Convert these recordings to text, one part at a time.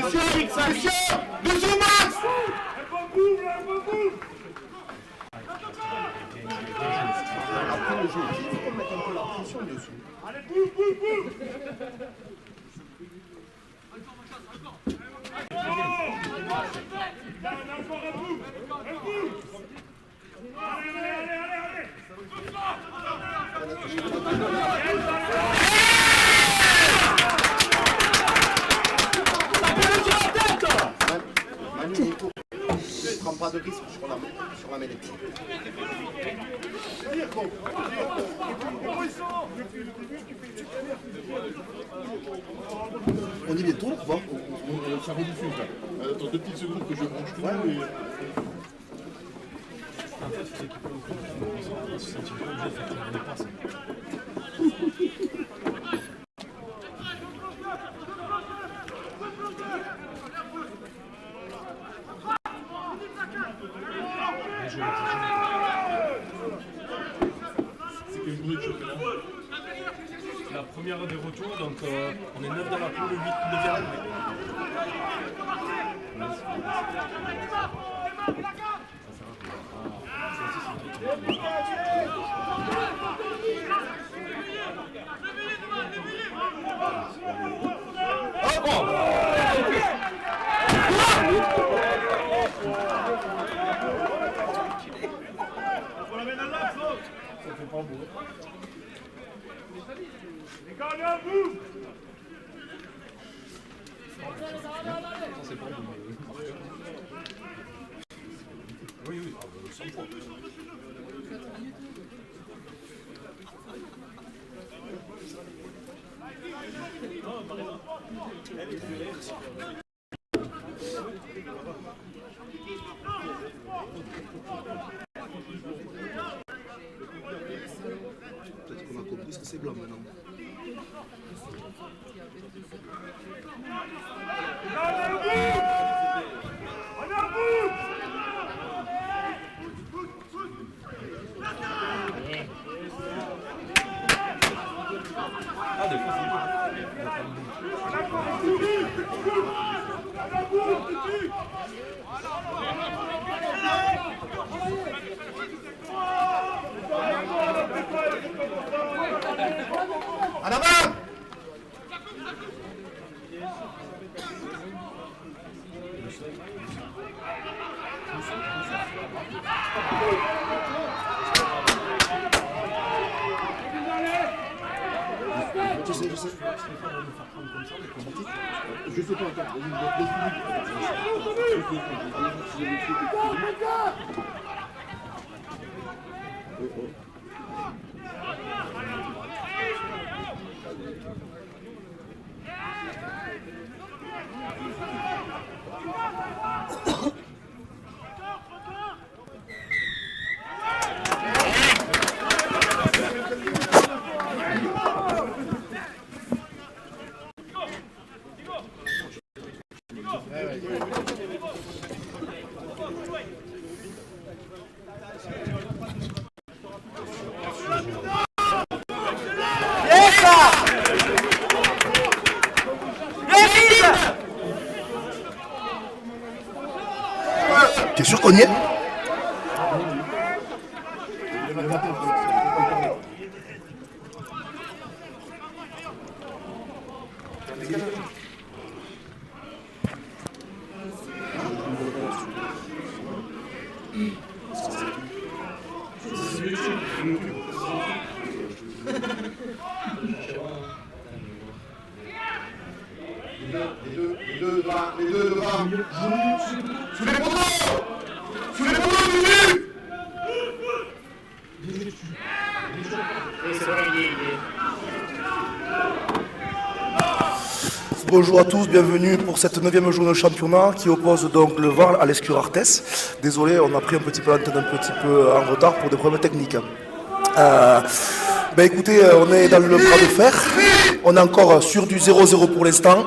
Dessus, Max! Après le jeu, il faut mettre un peu la pression dessus. Allez, boum, boum, boum! Manu, ne prends pas de risque sur la mêlée. On y est bientôt, ou pas? Ça rediffuse là. Attends 2 petites secondes que je branche tout et... En fait, c'est qu'il peut le comprendre, il se sent pas obligé de faire tourner pas ça. C'est quel bruit de championnat? La première des retours, donc on est 9 dans la poule, 8 9e. Oui, oui, 100 fois. Peut-être qu'on a compris ce que c'est blanc maintenant. Ah, des fois, En avant! Je sais. Je sais pas encore. T'es sûr qu'on y est? Les deux devant. Sous les poteaux! Sous les poteaux, Bonjour à tous, bienvenue pour cette 9e journée de championnat qui oppose donc le Varl à l'Escure Arthès. Désolé, on a pris un petit peu l'antenne un petit peu en retard pour des problèmes techniques. Écoutez, on est dans le bras de fer. On est encore sur du 0-0 pour l'instant.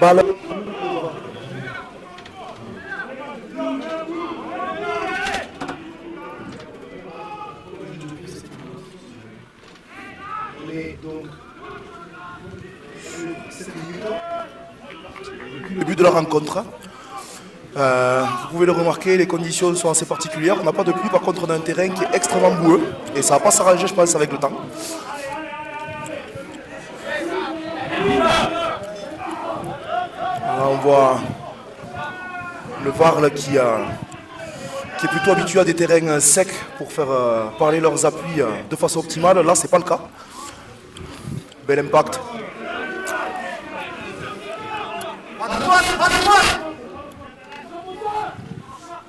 Balle. On est donc sur Début de la rencontre. Vous pouvez le remarquer, les conditions sont assez particulières. On n'a pas de pluie, par contre on a un terrain qui est extrêmement boueux. Et ça va pas s'arranger, je pense, avec le temps. Là, on voit le Varl qui est plutôt habitué à des terrains secs pour faire parler leurs appuis de façon optimale. Là, c'est pas le cas. Bel impact.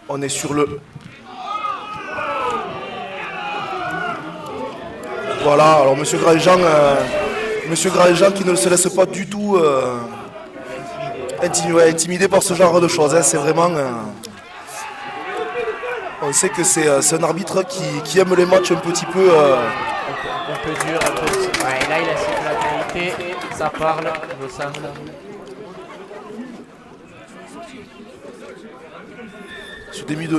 On est sur le... Voilà, alors Monsieur Grandjean qui ne se laisse pas du tout intimidé par ce genre de choses. Hein. C'est vraiment... on sait que c'est un arbitre qui aime les matchs un petit peu... Un peu dur, un peu... Ouais, là il a cette latéralité, ça parle, il me semble.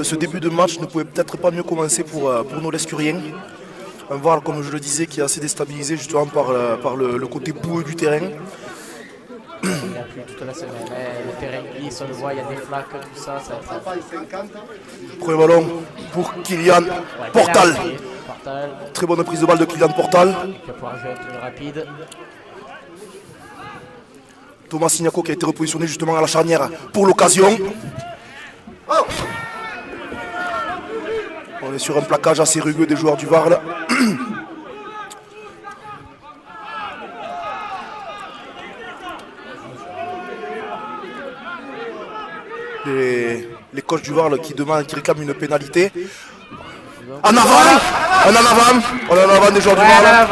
Ce début de match ne pouvait peut-être pas mieux commencer pour nos Lescuriens. Un Varl, comme je le disais, qui est assez déstabilisé justement par le côté boueux du terrain. Il n'y a plus toute la semaine, le terrain glisse, on le voit, il y a des flaques, tout ça. Premier ballon pour Kylian Portal. Très bonne prise de balle de Kylian Portal. Il va pouvoir jouer un tour rapide. Thomas Signako qui a été repositionné justement à la charnière pour l'occasion. On est sur un plaquage assez rugueux des joueurs du Varl. Les coachs du Varl qui réclament une pénalité. En avant, on est en avant des joueurs du Varl.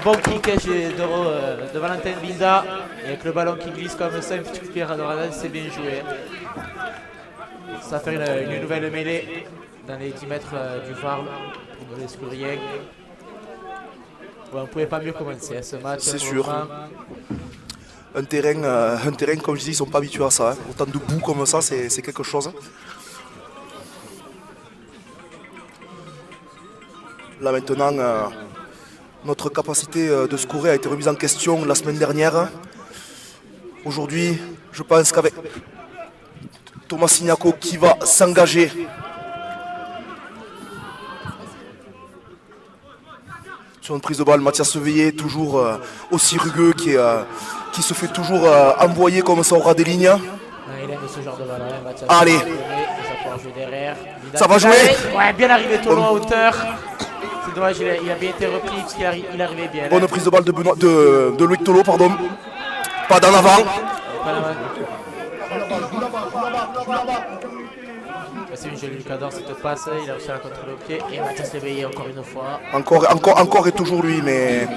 Bon kick de Valentin Bilda. Et avec le ballon qui glisse comme ça, une petite coup de pied à droite, c'est bien joué. Ça va faire une nouvelle mêlée dans les 10 mètres du Varl pour les Lescuriens. Ouais, on ne pouvait pas mieux commencer ce match. C'est sûr. Un terrain, comme je dis, ils ne sont pas habitués à ça. Hein. Autant de boue comme ça, c'est quelque chose. Là maintenant, notre capacité de scorer a été remise en question la semaine dernière. Aujourd'hui, je pense qu'avec Thomas Signako qui va s'engager. Sur une prise de balle, Mathias Veillé, toujours aussi rugueux, qui se fait toujours envoyer comme ça au ras des lignes. Il aime ce genre de ballon. Allez. Ça va jouer derrière. Ça va jouer. Ouais, bien arrivé Tolo en hauteur. C'est dommage, il a bien été repris parce qu'il arrivait bien. Bonne prise de balle de Loïc Tolo, pardon. Pas d'en avant. C'est une jolie cadence cette passe, il a réussi à la contrôler au pied et Mathias Léveillé encore une fois. Encore et toujours lui, mais...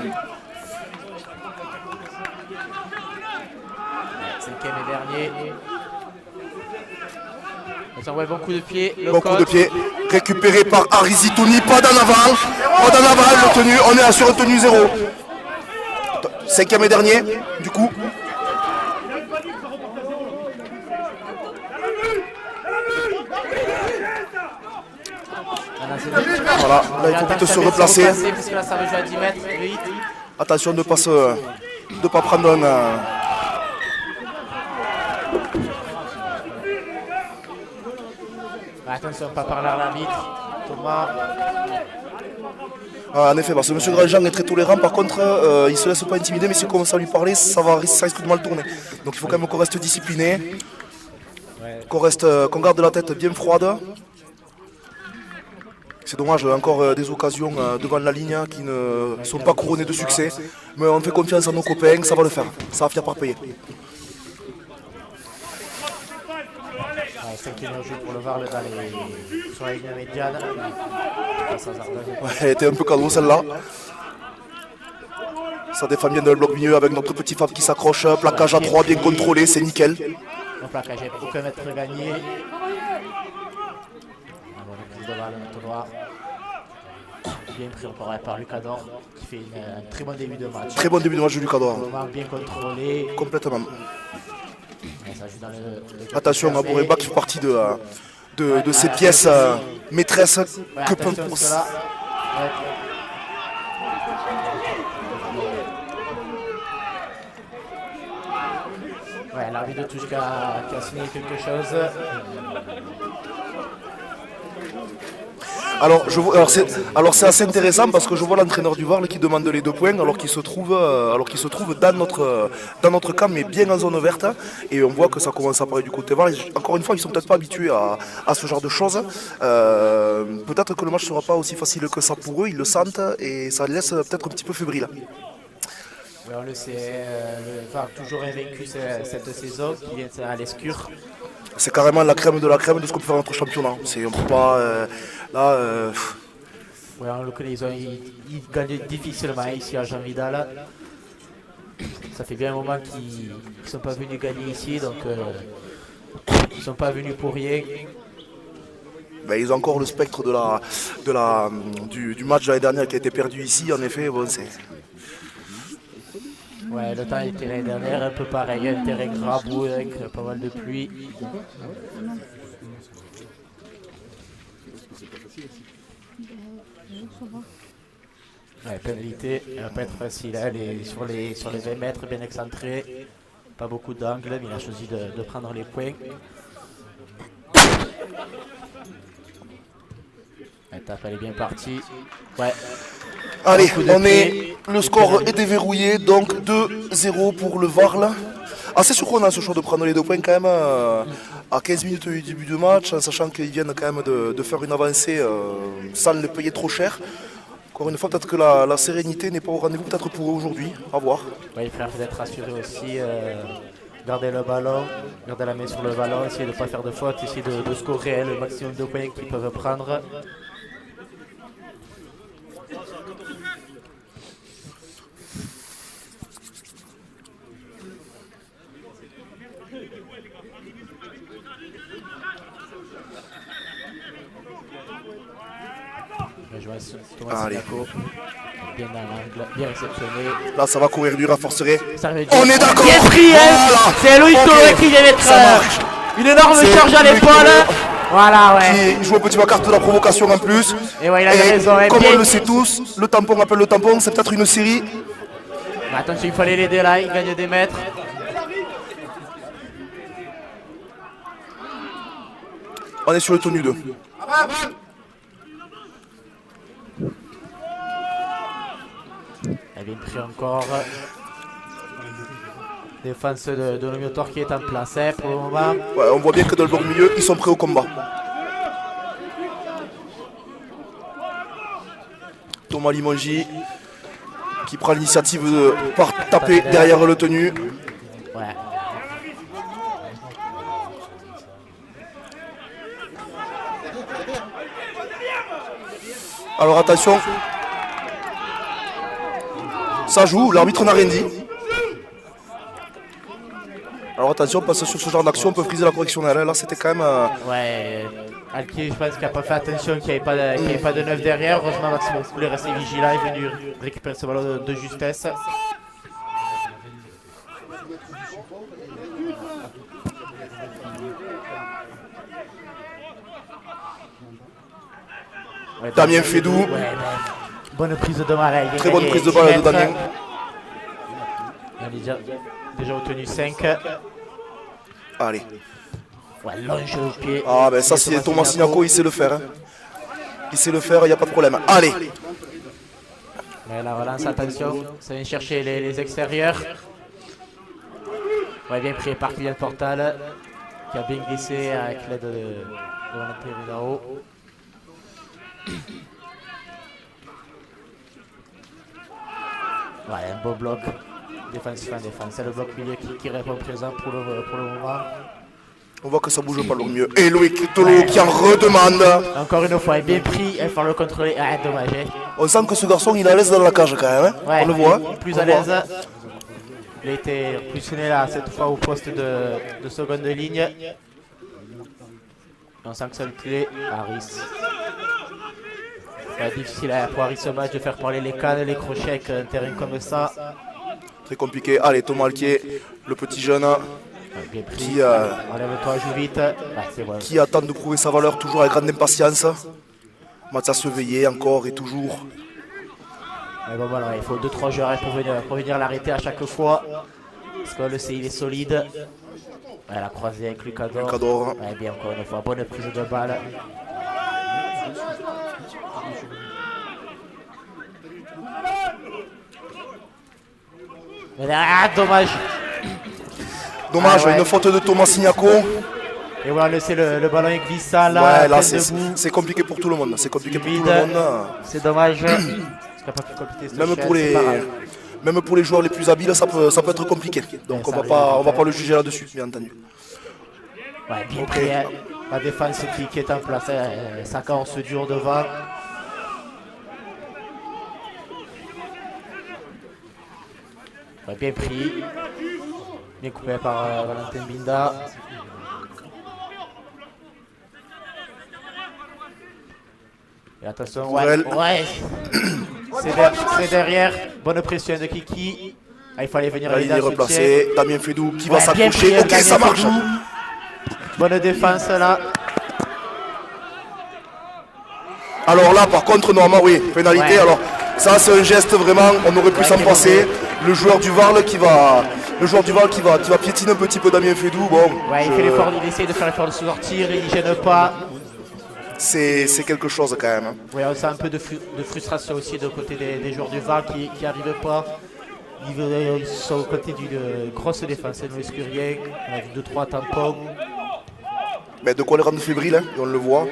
Cinquième et dernier. On s'envoie bon coup de pied. Bon coup de pied, récupéré par Arizitouni, pas d'en avant. Le tenu, on est sur un tenu 0. Cinquième et dernier, du coup. Voilà, là il faut vite se replacer. Parce que là ça va jouer à 10 mètres, vite. Attention de ne pas prendre un... Attention, pas par l'arbitre. Thomas. En effet, parce que M. Grandjean est très tolérant, par contre, il ne se laisse pas intimider, mais si on commence à lui parler, ça risque de mal tourner. Donc il faut quand même qu'on reste discipliné, qu'on garde la tête bien froide. C'est dommage, encore des occasions devant la ligne qui ne sont pas couronnées de succès. Mais on fait confiance à nos copains, ça va le faire. Ça va finir par payer. Cinquième jeu pour le Varl sur la ligne médiane. Elle était un peu cadeau celle-là. Ça défend bien dans le bloc milieu avec notre petit Fab qui s'accroche. Plaquage à 3 bien contrôlé, c'est nickel. Le plaquage est aucun mètre gagné. De Varl, noir. Bien pris par Lucador qui fait un très bon début de match. Très bon début de match de Lucador. Bien contrôlé. Complètement. Ça joue dans le attention, Aboureba qui fait partie de ces pièces maîtresses que peut pousser. Ouais, l'arbitre de touche qui a signé quelque chose. Alors, c'est assez intéressant parce que je vois l'entraîneur du Varl qui demande les 2 points alors qu'il se trouve dans notre camp mais bien en zone verte, et on voit que ça commence à parler du côté Varl. Encore une fois, ils sont peut-être pas habitués à ce genre de choses. Peut-être que le match sera pas aussi facile que ça pour eux, ils le sentent et ça les laisse peut-être un petit peu fébriles. Ouais, on le sait, le Varl toujours invaincu cette saison, qui vient à l'escure. C'est carrément la crème de ce qu'on peut faire dans notre championnat. On peut pas Ouais, on le connaît, ils gagnent difficilement ici à Jean Vidal. Ça fait bien un moment qu'ils ne sont pas venus gagner ici, donc ils ne sont pas venus pour rien. Ben, ils ont encore le spectre du match de l'année dernière qui a été perdu ici. En effet, bon, c'est... Ouais, le temps était l'année dernière un peu pareil, un terrain grabouilleux avec pas mal de pluie. Ouais, pénalité, elle va pas être facile, elle est sur les 20 mètres, bien excentrée, pas beaucoup d'angle, mais il a choisi de prendre les points. La tape, elle est bien partie. Ouais. Allez, le score est déverrouillé, donc 2-0 pour le Varl. Assez surprenant ce choix de prendre les 2 points quand même à 15 minutes du début du match, en sachant qu'ils viennent quand même de faire une avancée sans le payer trop cher. Encore une fois, peut-être que la sérénité n'est pas au rendez-vous, peut-être pour eux aujourd'hui, à voir. Ouais, il faudrait peut-être rassurer aussi, garder le ballon, garder la main sur le ballon, essayer de ne pas faire de faute, essayer de scorer le maximum de points qu'ils peuvent prendre. Thomas Sinaco, bien dans l'angle, bien réceptionné. Là, ça va courir dur à forcerer. On est d'accord. Bien pris, hein. Voilà. C'est Loïc Tolo qui vient mettre une énorme charge à l'épaule. Voilà, ouais. Qui joue un petit carte de la provocation en plus. Et ouais, il a raison. Comme on le sait tous, le tampon appelle le tampon, c'est peut-être une série. Mais attention, il fallait l'aider là, il gagne des mètres. On est sur le tenue 2. Elle vient pris encore. Défense de Lomiotor qui est en place pour le moment. Ouais, on voit bien que dans le bloc milieu, ils sont prêts au combat. Thomas Limongi qui prend l'initiative de taper derrière le tenu. Ouais. Alors attention. Ça joue, l'arbitre n'a rien dit. Alors attention, parce que sur ce genre d'action, on peut friser la correctionnelle. Là, c'était quand même... Ouais, Alki, je pense qu'il n'a pas fait attention, qu'il n'y avait pas de neuf derrière. Heureusement, Maxime voulait rester vigilant et est venu récupérer ce ballon de justesse. Ouais, Damien Fédou. Ouais, bonne prise de balle. Très bonne prise de balle de Damien. Il a déjà obtenu 5. Allez. Ouais, longe au pied. Ah ben ça c'est Thomas Sinaco, il sait le faire. Hein. Il sait le faire, il n'y a pas de problème. Allez. Ouais, la relance, attention. Ça vient chercher les extérieurs. Ouais, bien pris par Kylian Portal. Qui a bien glissé avec l'aide de Valentin Vidaro. Ouais, un beau bloc. Défensif en défense. C'est le bloc milieu qui répond présent pour le moment. On voit que ça bouge pas le mieux. Et Loïc Tolo qui en redemande. Encore une fois, bien pris. Il faut le contrôler. Ah, dommage. On sent que ce garçon il est à l'aise dans la cage quand même. Hein. Ouais, on le voit. Plus à l'aise. Il a été positionné là cette fois au poste de seconde ligne. On sent que ça lui plaît. Harris. C'est difficile pour Harris ce match de faire parler les cannes et les crochets avec un terrain comme ça. Très compliqué. Allez, Thomas Alquier, le petit jeune Enlève-toi, joue vite. Qui attend de prouver sa valeur toujours avec grande impatience. Mathias Veillé encore et toujours. Mais bon, voilà, il faut 2-3 joueurs pour venir l'arrêter à chaque fois. Parce qu'on le sait, il est solide. Ouais, la croisée avec Lucador. Lucador. Ouais, bien encore une fois, bonne prise de balle. Ah, dommage. Dommage, Ah ouais. une faute de Thomas Signako. Et voilà, laisser le ballon est glissant là. Ouais, là tête debout. c'est compliqué pour tout le monde. C'est compliqué pour tout Vide. le monde. C'est dommage. Parce qu'il n'a pas pu compléter cette Même chaîne, pour, c'est pas grave. même pour les joueurs les plus habiles, ça peut être compliqué. Donc Ouais, on va pas le juger là-dessus, bien entendu. Ouais, bien Ok. pris, hein. La défense qui est en place, hein. Saka on se dure devant. Ouais, bien pris. Bien coupé par Valentin Binda. Et attention, ouais. Tourelle. Ouais. C'est derrière. Bonne pression de Kiki. Ah, il fallait venir Là, il aider est en soutien. replacé. Damien Fedou qui Ouais, va bien s'accrocher. pris, Ok, Damien ça marche. Fedou. Bonne défense là. Alors là, par contre, normalement, oui, pénalité. Ouais. Alors, ça, c'est un geste vraiment, on aurait pu Ouais, s'en qui est passer. mauvais. Le joueur du Varl qui va piétiner un petit peu Damien Fedou. Bon, Ouais, il fait l'effort, il essaye de faire l'effort de se sortir, il ne gêne pas. c'est quelque chose quand même. Ouais, on sent un peu de frustration aussi de côté des joueurs du VAR qui n'arrivent pas. Ils sont aux côtés d'une grosse défense, nous risquent rien. On a vu 2-3 tampons, Mais de quoi les rendre fébriles, hein, et on le voit.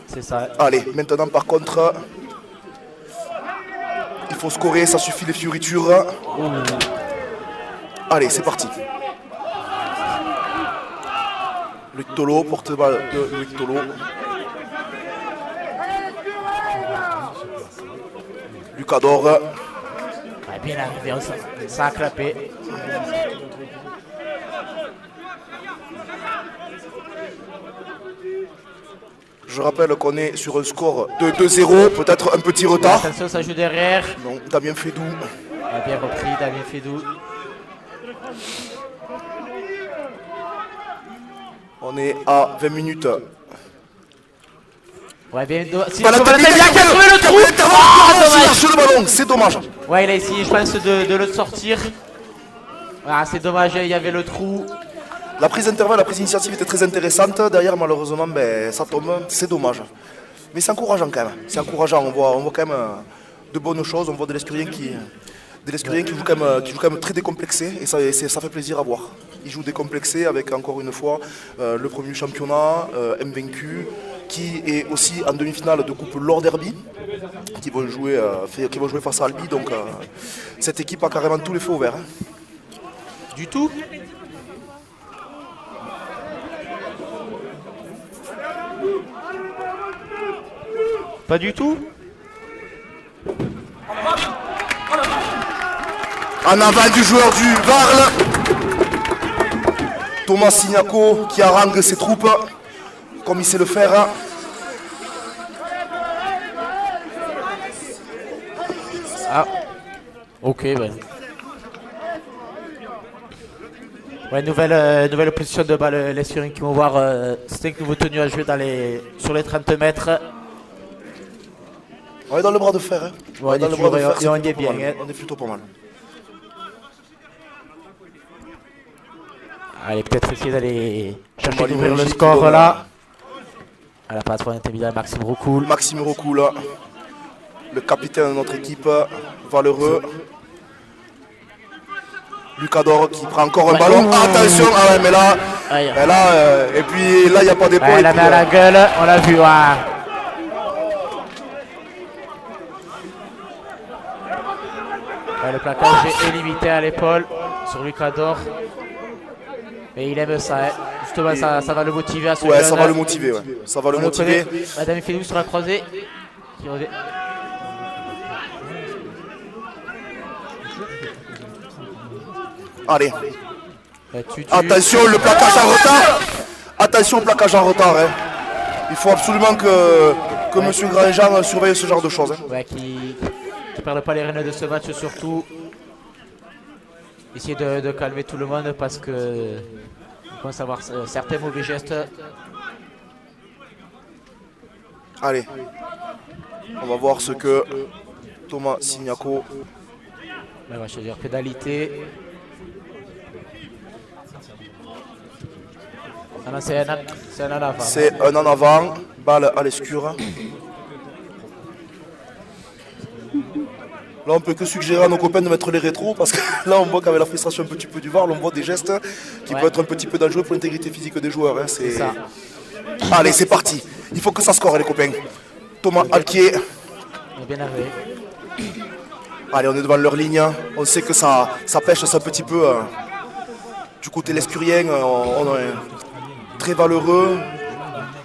c'est ça. Allez, maintenant par contre, il faut scorer, ça suffit les fioritures. Allez, c'est parti. Luc Tolo, porte-balle de Luc Tolo. Lucador. Ouais, bien arrivé, ça a clapé. Je rappelle qu'on est sur un score de 2-0, peut-être un petit retard. Attention, ça joue derrière. Donc Damien Fedou. On a bien repris, Damien Fedou. On est à 20 minutes. Ouais, bien. Si Voilà, Valentin Damien Binda qui a Fedou. trouvé le trou. Damien Fedou. Oh, Il dommage. lâche le ballon, c'est dommage. Ouais, il a essayé, je pense, de le sortir. Ah, c'est dommage, il y avait le trou. La prise d'intervalle, la prise d'initiative était très intéressante. Derrière, malheureusement, ben, ça tombe. C'est dommage. Mais c'est encourageant quand même. C'est encourageant. On voit quand même de bonnes choses. On voit de l'Escurien qui joue quand même très décomplexé. Et ça fait plaisir à voir. Il joue décomplexé avec, encore une fois, le premier championnat, invaincu, qui est aussi en demi-finale de Coupe Lord Derby, qui vont jouer face à Albi. Donc, cette équipe a carrément tous les feux ouverts. Hein. Du tout. Pas du tout. En avant du joueur du Varl. Thomas Signako qui harangue ses troupes comme il sait le faire. Ah. Ok, ouais. Ouais, nouvelle position de balle, les Syriens qui vont voir 5 nouveaux tenus à jouer sur les 30 mètres. On est dans le bras de fer. Hein. Ouais, dans on est le bras de toujours- fer, c'est et on y plutôt est pas bien, mal. hein. On est plutôt pas mal. Allez, peut-être essayer d'aller chercher Mali d'ouvrir le Belgique score qui donne, là. À la passe pour l'intermédiaire Maxime Roucoul. Maxime Rocoul, le capitaine de notre équipe, valeureux. Lucador qui prend encore un Ouais. ballon. Ouh. Attention, ah ouais, mais là, Aïe. et puis là, il n'y a pas d'épaule. Ouais, et la puis, met à la gueule, on l'a vu. Ouais. Ouais, le plaquage est limité à l'épaule sur Lucador. Mais il aime ça, hein. Justement, ça va le motiver à ce ouais, jeune. ça va le motiver. Ouais. Ça va le On le motiver. connaît. Madame Fedou sur la croisée. Qui revient. Allez. Tutu. Attention, le plaquage en retard. Attention au plaquage en retard. Hein. Il faut absolument que M. Grandjean surveille ce genre de choses. Hein. Ouais, qui ne perdent pas les rênes de ce match surtout. Essayer de calmer tout le monde parce que on commence à avoir certains mauvais gestes. Allez. On va voir ce que Thomas Signako. On va choisir pénalité. Ah non, c'est un en avant. C'est un en avant, balle à l'escure. Là, on peut que suggérer à nos copains de mettre les rétros parce que là, on voit qu'avec la frustration un petit peu du VAR, on voit des gestes qui peuvent être un petit peu dangereux pour l'intégrité physique des joueurs. Hein. C'est ça. Allez, c'est parti. Il faut que ça score, les copains. Thomas Alquier. On est bien arrivé. Allez, on est devant leur ligne. On sait que ça pêche un petit peu du côté lescurien. On est très valeureux.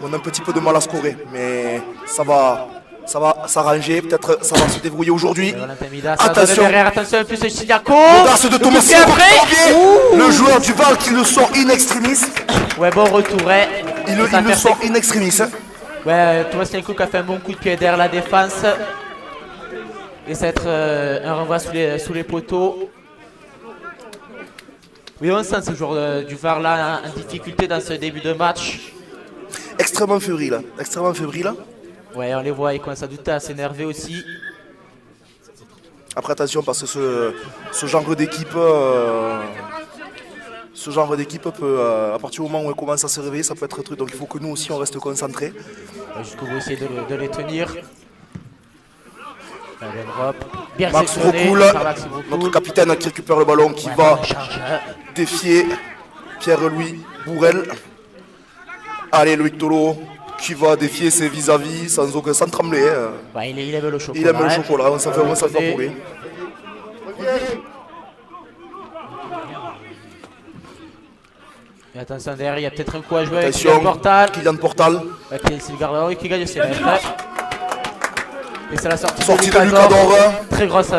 On a un petit peu de mal à scorer, mais ça va s'arranger. Peut-être ça va se débrouiller aujourd'hui. Attention, attention, un peu ce Chignako. l'audace de Thomas le joueur du Val qui le sort in extremis. Ouais, bon retour. Il le sort in extremis. Ouais, Thomas Chignako qui a fait un bon coup de pied derrière la défense. Et ça va être un renvoi sous les poteaux. Oui, on sent ce joueur du VAR là en difficulté dans ce début de match. Extrêmement fébrile. Extrêmement fébrile. Ouais, on les voit, ils commencent à douter, à s'énerver aussi. Après, attention, parce que ce genre d'équipe peut, à partir du moment où elle commence à se réveiller, ça peut être un truc. Donc il faut que nous aussi, on reste concentrés. Jusqu'au bout, essayer de les tenir. Max Rocoul, notre capitaine qui récupère le ballon, qui va défier Pierre-Louis Bourrel. Allez, Loïc Tolo, qui va défier ses vis-à-vis sans trembler. Bah, il aime le chocolat. Il aime le chocolat, on s'en fait pour lui. Et attention, derrière, il y a peut-être un coup à jouer attention, avec Portal. Kylian Portal. C'est le gardien qui gagne ses mètres. Et c'est la sortie de Lucador. Très grosse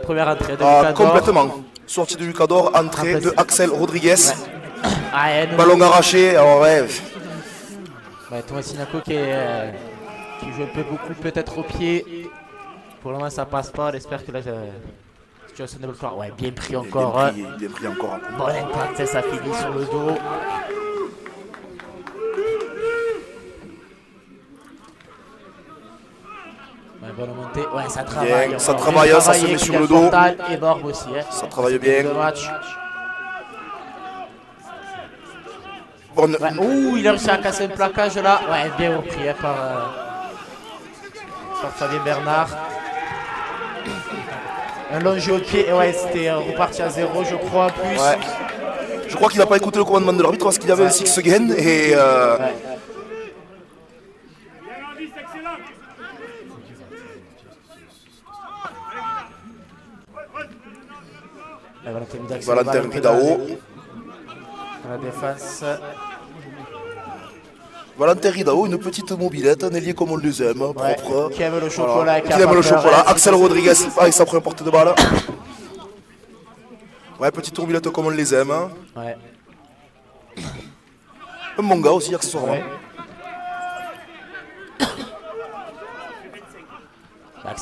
première entrée de Lucador. Complètement. Sortie de Lucador, entrée de Axel Rodriguez. Ouais. Ballon arraché. Alors, ouais. Thomas Chignako qui joue un peu beaucoup peut-être au pied. Pour le moment ça passe pas, on espère que la situation de l'autre. Ouais, bien pris encore. Bien pris encore. Bon impact, ça finit sur le dos. Ouais, bonne montée. Ouais, ça travaille. Bien, ça travaille, ça se met sur le dos. Et Borg aussi. Ça travaille bien. Match. Bonne... Ouais. Ouh, il a réussi à casser un plaquage là. Ouais, bien repris par Fabien Bernard. Un long jeu au pied. Et ouais, c'était reparti à 0, je crois, en plus. Ouais. Je crois qu'il n'a pas écouté le commandement de l'arbitre parce qu'il y avait un six again. Et ouais. Valentin Ridao. La défense. Valentin Ridao, une petite mobilette, un ailier comme on les aime, Ouais, propre. qui aime le chocolat. Voilà. Qui aime le chocolat. Axel Rodriguez avec sa première portée de balle. Ouais, petite mobilette comme on les aime. Ouais. Un bon gars aussi, accessoirement. Ouais.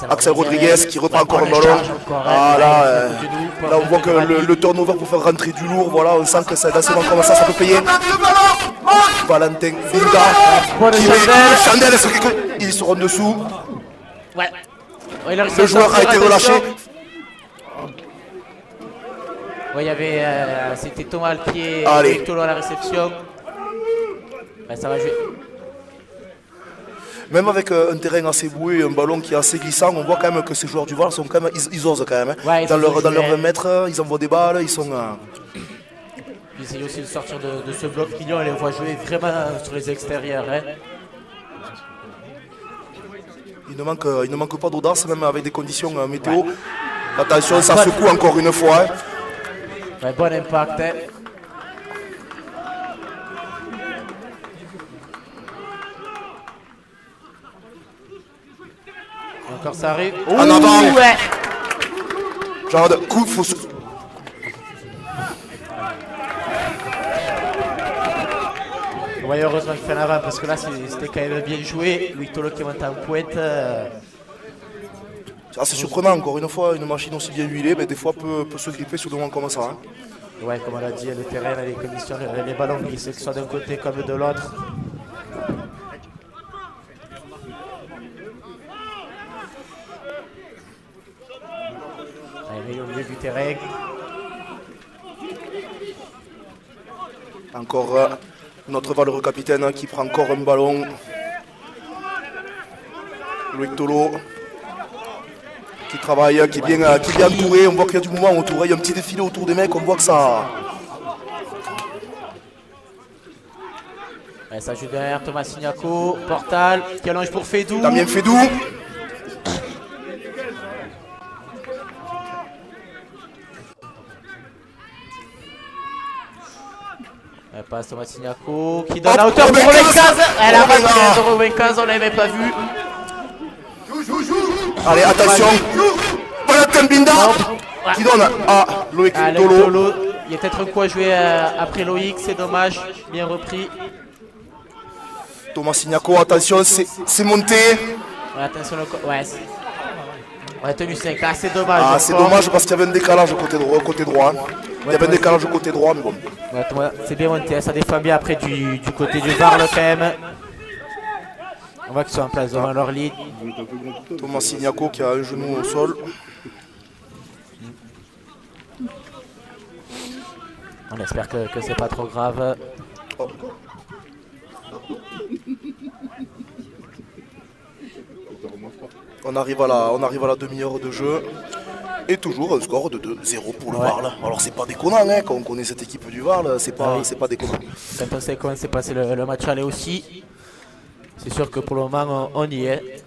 Axel Rodriguez qui reprend encore un ballon. Ah, là, on voit que le turnover pour faire rentrer du lourd, voilà, on sent que ça, dans ce moment comme ça peut payer. Valentin Vinda qui met Chandel, ils seront dessous. Ouais. Le joueur a été relâché. Ouais, il y avait, c'était Thomas Alquier et Tolo à la réception. Ouais, ça va jouer. Même avec un terrain assez boueux et un ballon qui est assez glissant, on voit quand même que ces joueurs du VAR sont quand même, ils osent quand même. Hein. Ouais, dans leurs 20 mètres, ils envoient des balles, ils sont... Ils essayent aussi de sortir de ce bloc mignon et les voit jouer vraiment sur les extérieurs. Hein. Il ne manque pas d'audace, même avec des conditions météo. Ouais. Attention, ça secoue encore une fois. Hein. Ouais, bon impact. Hein. Encore ça arrive. En avant. Ouais. Genre de coup, faut se... Ouais, heureusement qu'il fait en avant parce que là c'était quand même bien joué. Louis Tolo qui monte en pointe. C'est surprenant, encore une fois, une machine aussi bien huilée, mais des fois peut se gripper sur des moments comme ça. Hein. Ouais, comme on l'a dit, le terrain, les conditions, les ballons glissent, que ce soit d'un côté comme de l'autre. Allez, au milieu du terrain. Encore Notre valeureux capitaine qui prend encore un ballon. Loïc Tolo qui travaille, qui est bien entouré. On voit qu'il y a du mouvement autour. Il y a un petit défilé autour des mecs. On voit que ça... Ouais, ça joue derrière Thomas Signako. Portal qui allonge pour Fédou. Damien Fédou. Elle passe Thomas Signako qui donne la hauteur pour Robin Caz. Elle a pas de Robin Caz, on l'avait pas vu. Allez, attention. Valentin Binda qui donne à Loïc Tolo. Il y a peut-être quoi jouer après Loïc, c'est dommage. Bien repris. Thomas Signako, attention, c'est monté. Ouais, attention, ouais. Ouais, tenu 5, ah, c'est dommage. Ah, c'est dommage parce qu'il y avait un décalage côté droit. Il y avait un décalage côté droit, mais bon. Ouais, c'est bien monté, ça défend bien après du côté du VAR quand même. On voit qu'ils sont en place devant leur lead. Thomas Signako qui a un genou au sol. On espère que c'est pas trop grave. Oh. On arrive à la demi-heure de jeu. Et toujours un score de 2-0 pour le Varl. Alors c'est pas déconnant, hein, quand on connaît cette équipe du Varl, c'est pas déconnant. Quand on sait comment s'est passé le match aller aussi, c'est sûr que pour le moment on y est.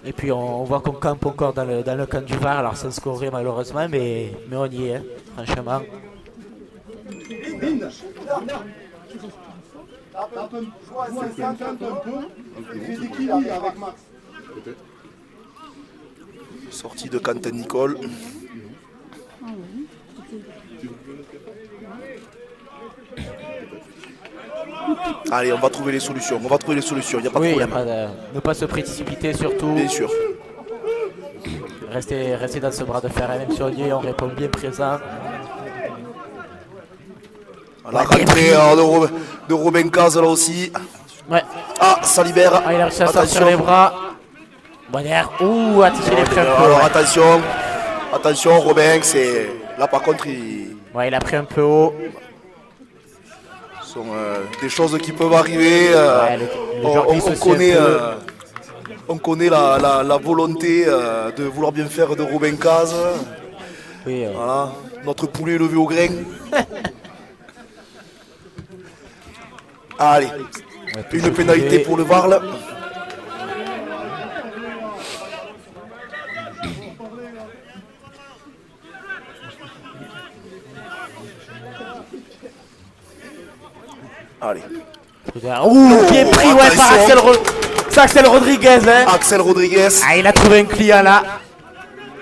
Et puis on voit qu'on campe encore dans le camp du Var, alors sans scorer malheureusement, mais on y est, franchement. Sortie de Quentin Nicole. Allez, on va trouver les solutions. Il n'y a pas de problème. Ne pas se précipiter surtout. Bien sûr. Rester dans ce bras de fer, même si on y est, on répond bien présent. La rentrée de Robin Caz là aussi. Ouais. Ah, ça libère. Ah, il a réussi à sortir les bras. Bon air. Ouh, attention les freins. Alors attention, Robin, c'est... Là par contre, ouais, il a pris un peu haut. Ce sont des choses qui peuvent arriver. On connaît la volonté de vouloir bien faire de Robin Caz. Oui, voilà. Notre poulet levé au grain. Allez, une pénalité pour le Varl. Allez. Ouh, bien pris ouais, par Axel Rodriguez. Hein. Axel Rodriguez. Ah, il a trouvé un client là.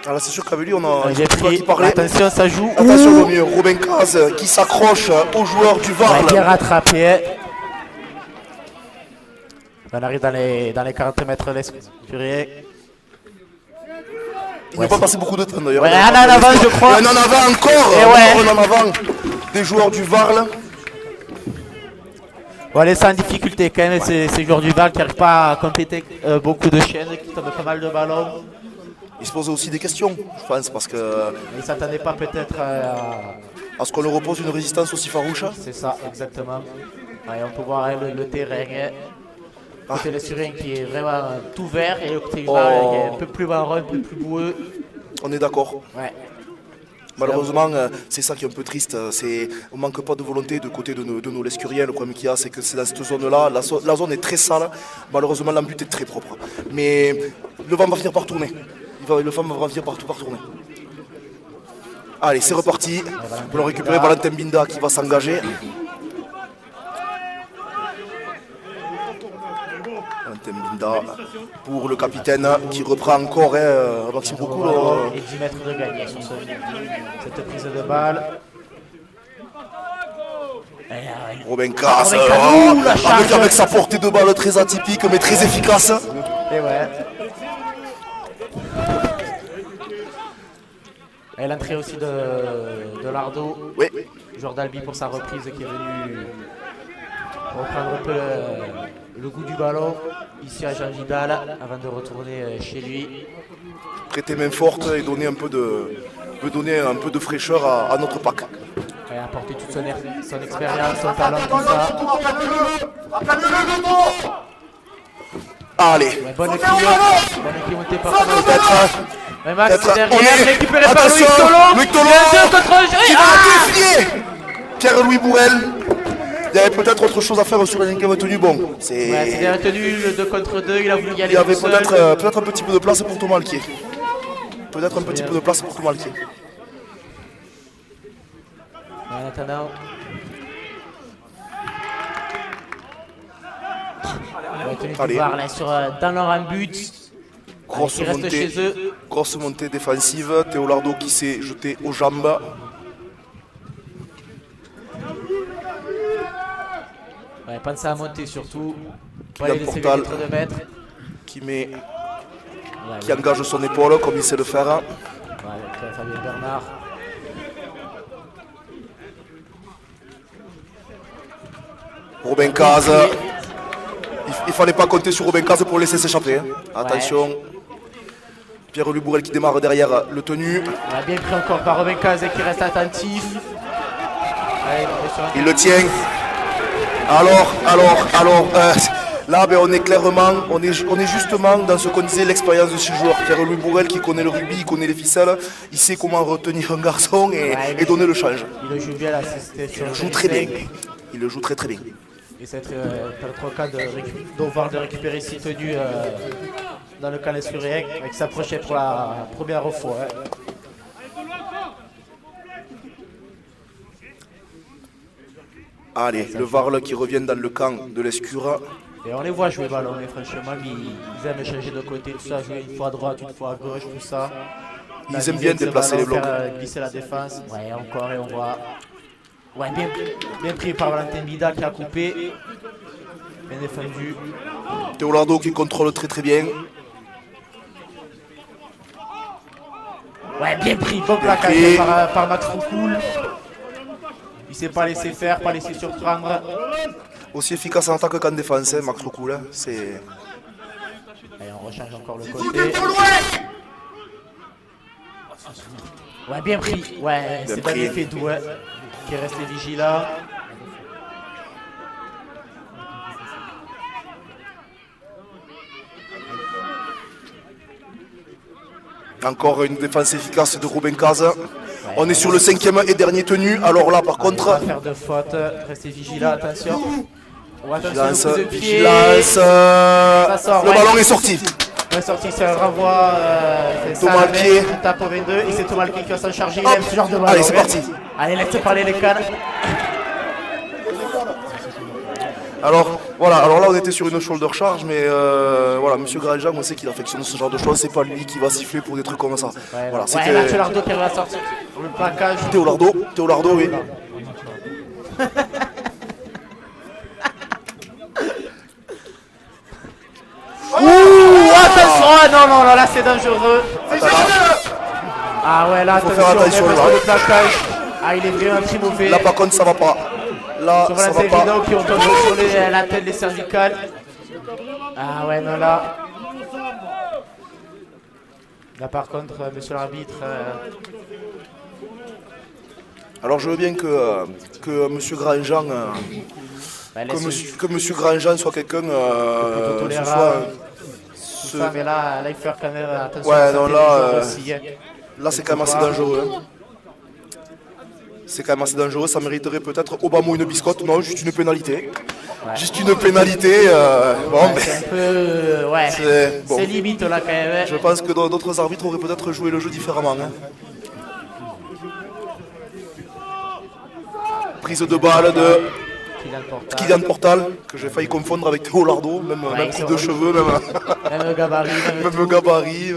Alors c'est sûr qu'avec lui on a qui parlait. Attention, ça joue. Attention au mieux, Robin Caz qui s'accroche aux joueurs du Varl. Bien rattrapé. On arrive dans les 40 mètres d'Escurier. Il n'a pas passé beaucoup de temps d'ailleurs. Ouais, un en avant je crois. Un en avant encore. Un en avant des joueurs du Varl. Bon, allez, c'est en difficulté quand même ces joueurs du Varl qui n'arrivent pas à compléter beaucoup de chaînes, qui tombent pas mal de ballons. Ils se posaient aussi des questions, je pense, parce que... Ils ne s'attendaient pas peut-être à ce qu'on leur repose une résistance aussi farouche. C'est ça, exactement. Ouais, on peut voir le terrain. Côté le Surin qui est vraiment tout vert et le côté du Varl qui est un peu plus marron, un peu plus boueux. On est d'accord. Ouais. Malheureusement, c'est ça qui est un peu triste. On ne manque pas de volonté de côté de nos Lescuriens. Le problème qu'il y a, c'est que c'est dans cette zone-là. La zone est très sale. Malheureusement, l'embut est très propre. Mais le vent va finir par tourner. Le vent va finir par tourner. Allez, c'est reparti. Nous allons récupérer Valentin Binda qui va s'engager. Valentin Binda pour le capitaine qui reprend encore Maxime Beaucoup. Et 10 mètres de gagné sur cette prise de balle. Robin Caz, avec sa portée de balle très atypique mais très efficace. Et ouais. Et l'entrée aussi de Lardo, oui. Joueur d'Albi pour sa reprise qui est venu reprendre un peu le goût du ballon ici à Jean Vidal avant de retourner chez lui. Prêter main forte et donner un peu de fraîcheur à notre pack. Il a apporté toute son expérience, son talent, tout ça. Allez. Ouais, bonne équipe montée par Thomas. Peut-être. Max Peut-être. derrière, récupéré par Louis Attention, Tolo. Louis Tolo. 2 contre 1. Qui va défier Pierre-Louis Bourrel. Il y avait peut-être autre chose à faire sur la cinquième tenue. Bon, c'est. Ouais, c'est bien retenu, le 2 contre 2, il a voulu y aller. Il y avait tout seul. peut-être un petit peu de place pour Thomas Alquier. Peut-être un petit peu de place pour Thomas Alquier. En attendant. On va tenir Allez. de voir là dans leur un but. Grosse Qui reste montée, chez eux. grosse montée défensive. Théolardo qui s'est jeté aux jambes. Ouais, pensez à monter surtout. Pas Kylian les laisser Portal. les 2 mètres. Qui engage son épaule comme il sait le faire. Ouais, avec Fabien Bernard. Robin Caz. Il fallait pas compter sur Robin Caz pour le laisser s'échapper. Hein. Attention. Pierre-Louis Bourrel qui démarre derrière le tenu. On a bien pris encore par Robin Caz qui reste attentif. Allez, Il le tient. Alors, là, ben, on est clairement, on est justement dans ce qu'on disait, l'expérience de ce joueur. Pierre-Louis Bourrel qui connaît le rugby, il connaît les ficelles, il sait comment retenir un garçon et donner le change. Il le joue bien là, c'était sur Il joue très bien. Il le joue très bien. Et c'est très cas de voir de récupérer ses tenues dans le camp d'Escuriac avec s'approcher pour la première fois. Hein. Allez, le Varle qui revient dans le camp de l'Escura. Et on les voit jouer ballon, mais franchement, ils aiment changer de côté, tout ça, jouer une fois à droite, une fois à gauche, tout ça. Ils aiment bien déplacer les blocs. Faire glisser la défense. Ouais, encore, et on voit. Ouais, bien pris par Valentin Bida qui a coupé. Bien défendu. Théolardo qui contrôle très bien. Ouais, bien pris, bon plaquage par Max Roucoul. Il s'est pas laissé faire, pas laissé surprendre. Aussi efficace en attaque qu'en défense, hein, Max Roucoul. Hein, c'est... Allez, on rechange encore le côté. Ouais, bien pris. Ouais, c'est pas l'effet doux, hein, qui est resté vigilant. Encore une défense efficace de Robin Caz. On est sur le 5e et dernier tenu. Alors là, par contre... Pas faire de faute. Restez vigilant, attention. Oh, Vigilance, attention, le coup de pied. vigilance. Ça sort, Le ouais. ballon est sorti. Ouais, sorti, c'est un renvoi. Thomas Alquier. Tape au 22. Et c'est Thomas Alquier qui va s'en charger. Il aime ce genre de ballon. Allez, c'est parti. Allez, laisse parler les cannes. Alors, voilà, alors là on était sur une shoulder charge, mais voilà, Monsieur Grandjean, on sait qu'il affectionne ce genre de choses, c'est pas lui qui va siffler pour des trucs comme ça. Ouais, Voilà, ouais, c'était là, Théolardo qui va sortir. Le plaquage. Théolardo, oui. Ouh, attention, ah non, là c'est dangereux. Ah ouais, là, Faut faire attention, parce là. que le plaquage. Ah, il est vraiment très mauvais. Là par contre ça va pas. Là Sur ça va Valentin pas. Vidal qui ont tombé sur la tête des cervicales. Ah ouais, non, là. Là par contre, monsieur l'arbitre. Alors je veux bien que Monsieur Grandjean, Bah, que Monsieur Grandjean soit quelqu'un, plutôt ce tolérable. soit, Ça, mais là, il faut quand même attention. Ouais, à non, certains là, joueurs aussi, hein. là c'est quand même assez dangereux. Hein. C'est quand même assez dangereux, ça mériterait peut-être Obama ou une biscotte, non, juste une pénalité. Ouais. Juste une pénalité, bon, Ouais, mais c'est un peu. Ouais. c'est bon. C'est limite là quand même. Je pense que d'autres arbitres auraient peut-être joué le jeu différemment. Hein. Prise de balle de Kylian Portal, que j'ai failli confondre avec Théolardo, même coupe de cheveux, Même gabarit. même gabarit.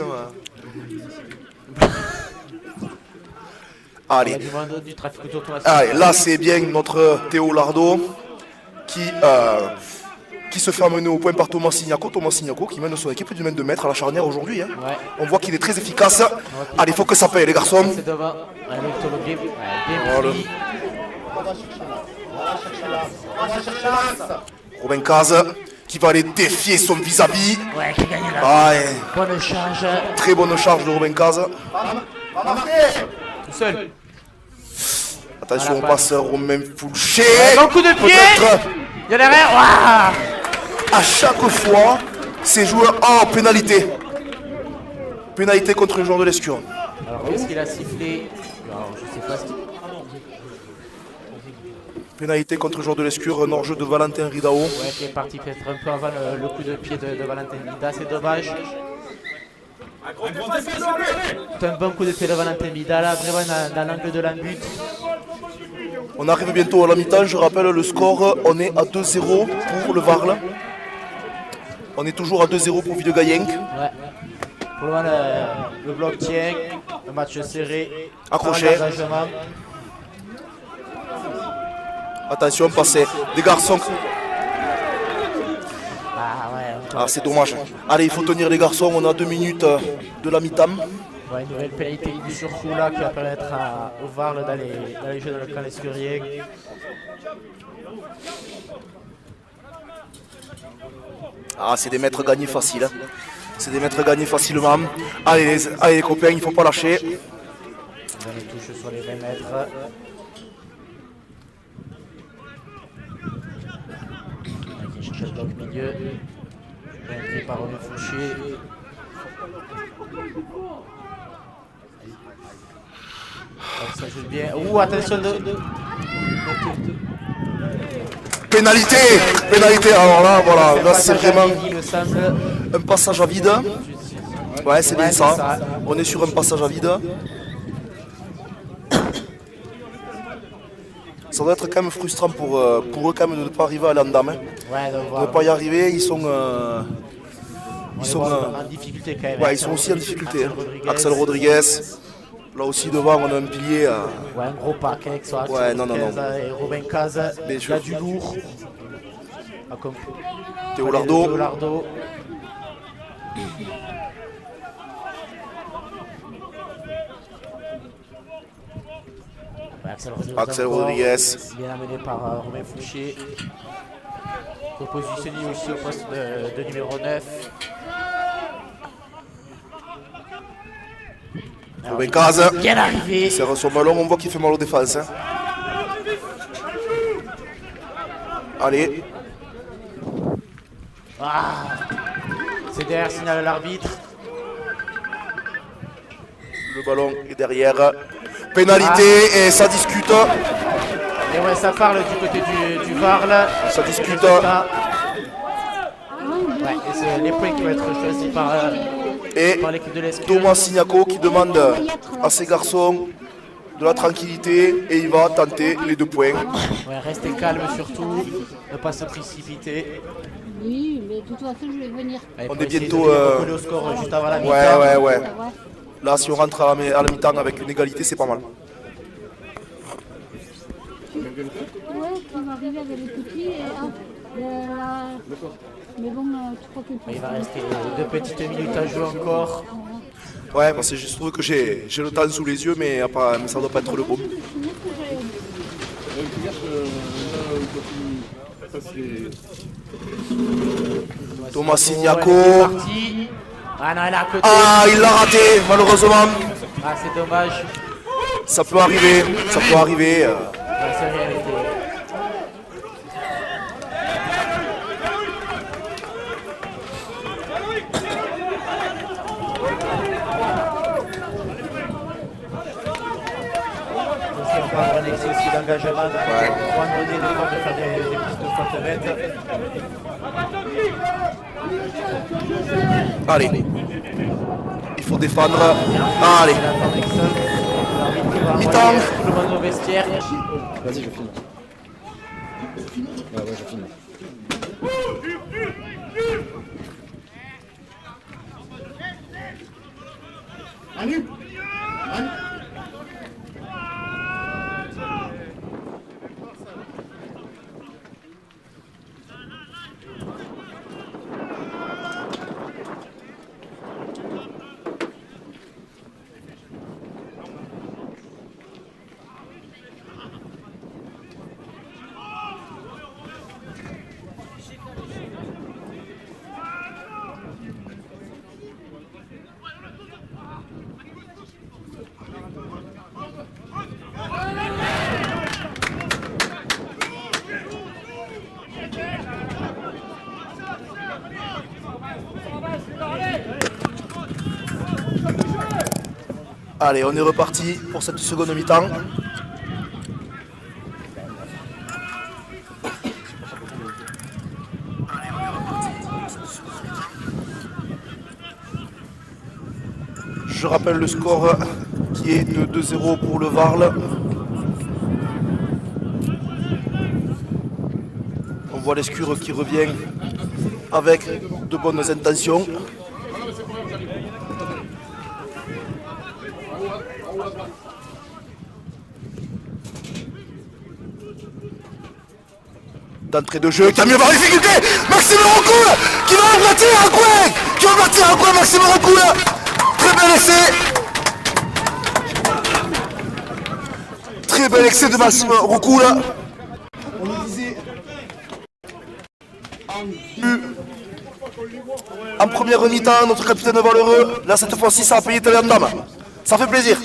Allez. Du monde du trafic automatique. Allez, là c'est bien notre Théolardo qui se fait amener au point par Thomas Signaco. Thomas Signaco qui mène son équipe d'une main de maître à la charnière aujourd'hui. Hein. Ouais. On voit qu'il est très efficace. Allez, il faut que ça paye les garçons. C'est devant. Ouais, le Tolo bien Voilà. pris. Robin Caz qui va aller défier son vis-à-vis. Ouais, qui gagne là. Ah, ouais. Bonne charge. Très bonne charge de Robin Caz. Tout seul. Attention, on passe Romain Fouché. Bon coup de pied. Peut-être. Il y a derrière. Waouh. À chaque fois, ces joueurs. Oh, pénalité. Pénalité contre le joueur de l'Escure. Alors qu'est-ce qu'il a sifflé? Alors, je sais pas ce qu'il... Pénalité contre le joueur de l'Escure, un hors-jeu de Valentin Ridao. Ouais, qui est parti peut-être un peu avant le coup de pied de Valentin Vida, c'est dommage. C'est un bon coup de pied de Valentin Vida là, vraiment dans l'angle de l'embut. On arrive bientôt à la mi-temps, je rappelle le score, on est à 2-0 pour le Varl. On est toujours à 2-0 pour Villegayenc. Ouais. Pour le moment, le bloc tient, un match serré. Accroché. Par l'engagement. Attention, passer des garçons. Ah ouais, Ah, c'est dommage. Allez, il faut tenir les garçons, on a 2 minutes de la mi-temps. ouais, une nouvelle pénalité du surcoût là qui va permettre au Varl d'aller jouer dans le camp escurien. Ah, c'est des mètres gagnés faciles. C'est des mètres gagnés facilement. Allez, allez les copains, il ne faut pas lâcher. On les touche sur les 20 mètres. Qui cherche le bloc milieu. Pris par Romain Fouché. Ça joue bien. Ouh, attention Pénalité. Pénalité, alors là, voilà, là c'est vraiment il me semble. un passage à vide. Ouais, c'est bien Ouais, ça. c'est ça. On est sur un passage à vide. Ça doit être quand même frustrant pour eux quand même de ne pas arriver à l'endam. Hein. Ouais, de De ne voir. pas y arriver, ils sont... On ils les sont, voit en difficulté quand même. ouais, ils sont aussi en difficulté. Axel hein. Rodriguez. Axel Rodriguez. Là aussi devant, on a un pilier. Ouais, un gros pack avec soit Axel Ouais, non, non, Rodriguez non. et Robin Caz. Bien Il y sûr. a du lourd. Ah, comme Théo Lardo. Théo Lardo. Ouais, Axel encore. Rodriguez. Bien amené par Romain Fouché. Repositionné aussi au poste de numéro 9. Robin Caz. Bien arrivé. Il serre son ballon, on voit qu'il fait mal aux défenses. Hein. Allez, Ah. C'est derrière, signale l'arbitre. le ballon est derrière. Pénalité et ça discute. Et ouais, ça parle du côté du Varl. Ça discute. Résultat. Ouais, et c'est les points qui vont être choisis par Et l'équipe de l'Escure. Thomas Signaco qui demande à ses garçons de la tranquillité et il va tenter les 2 points. Ouais, restez calme surtout, ne pas se précipiter. Oui, mais de toute façon, je vais venir. Allez, On pour est essayer bientôt, de recoller au score juste avant la mi-temps. Ouais. Ouais. Là, si on rentre à la mi-temps avec une égalité, c'est pas mal. Ouais, qui va arriver avec les petits et hop. Mais bon, je crois que Il va rester 2 petites minutes à jouer encore. Ouais, parce que je trouve que j'ai le temps sous les yeux, mais ça doit pas être le bon. Fais gaffe, quand tu passes les... Thomas Signaco. Ouais, c'est parti. Ah non, elle est à côté. Ah, il l'a raté, malheureusement. Ah, c'est dommage. Ça peut arriver, ça peut arriver. Ouais, c'est réalité. On va avoir un excès aussi d'engagement, donc on va donner l'effort de faire des petites fautes bêtes. Allez, il faut défendre. Allez, mi-temps. Tout le monde au vestiaire. Vas-y, je filme. Ouais, je filme. Manu Manu Allez, on est reparti pour cette seconde mi-temps. Je rappelle le score qui est de 2-0 pour le Varl. On voit l'escure qui revient avec de bonnes intentions. D'entrée de jeu, Camille va en difficulté. Maxime Recoul qui va aplatir un coin. Qui va aplatir un coin, Maxime Recoul. Très bel essai. Très bel excès de Maxime Recoul. On le disait en première mi-temps, notre capitaine valeureux. Là, cette fois-ci, ça a payé tel en dame. Ça fait plaisir.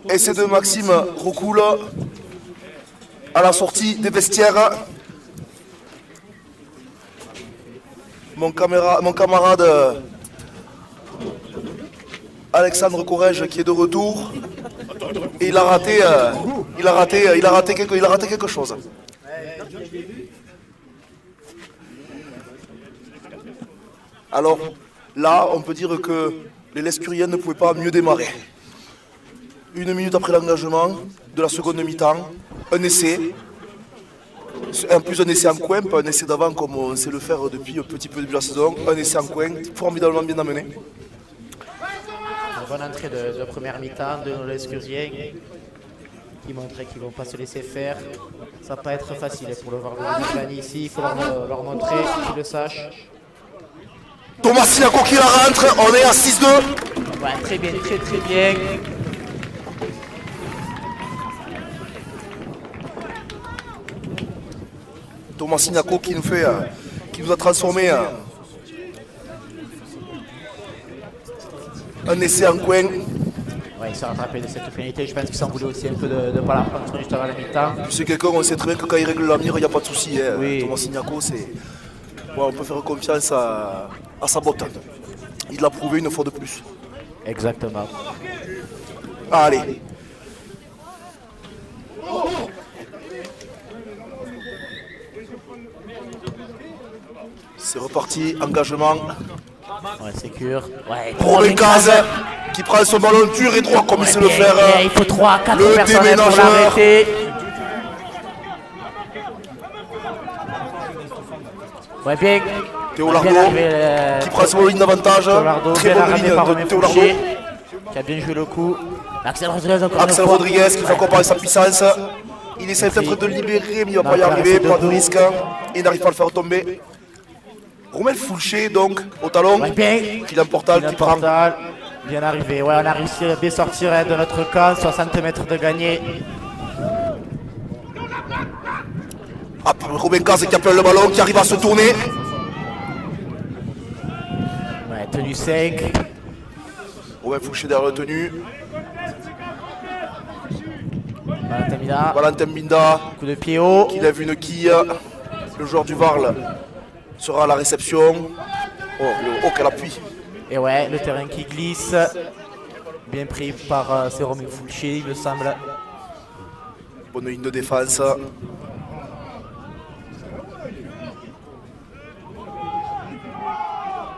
Essai de Maxime Recoul à la sortie des vestiaires. Mon camarade Alexandre Corrège qui est de retour. Et il a raté quelque chose. Alors là, on peut dire que les Lescuriens ne pouvaient pas mieux démarrer. 1 minute après l'engagement de la seconde mi-temps, un essai. En plus, un essai en coin, pas un essai d'avant comme on sait le faire depuis un petit peu depuis la saison. Un essai en coin, formidablement bien amené. Une bonne entrée de première mi-temps de nos Lescuriens qui montraient qu'ils ne vont pas se laisser faire. Ça va pas être facile pour le voir de gagner ici. Il faut leur montrer, qu'ils le sachent. Thomas Sinaco qui la rentre, on est à 6-2. Ouais, très bien, très bien. Thomas Sinaco qui nous a transformé un essai en coin. Ouais, il s'est rattrapé de cette pénalité. Je pense qu'il s'en voulait aussi un peu de ne pas la prendre juste avant la mi-temps. C'est quelqu'un, on sait très bien que quand il règle la mire, il n'y a pas de souci. Hein. Oui. Thomas Sinaco, c'est. Ouais, on peut faire confiance à sa botte. Il l'a prouvé une fois de plus. Exactement. Allez. C'est reparti, engagement. Ouais, sécure. Ouais, Robin Caz qui prend son ballon dur et droit comme il sait le faire. Il faut 3-4 Le personnes pour déménageur. l'arrêter. Ouais, bien. Théo Lardo Bien arrivé, qui prend son ligne d'avantage. Théo Lardo, Très bien bonne ramené ligne par de Romain Théo Lardo. Fouché, qui a bien joué le coup. Axel Rodriguez encore Axel une fois. Rodriguez qui fait comparer sa puissance. Il essaie peut-être de le libérer, mais il ne va pas y arriver. Pas de risque. Il n'arrive pas à le faire tomber. Romain Fouché, donc, au talon. Ouais, bien. Kylian Portal qui prend. Portal, bien arrivé. Ouais, on a réussi à bien sortir de notre camp. 60 mètres de gagné. Ah, Robin Caz qui appelle le ballon, qui arrive à se tourner. Ouais, tenue 5. Romain Fouché derrière le tenu. Valentin Binda Coup de pied haut. qui lève une quille. Le joueur du Varl sera à la réception. Oh, le haut qu'elle appuie. Et ouais, le terrain qui glisse. Bien pris par Romain Fouché, il me semble. Bonne ligne de défense.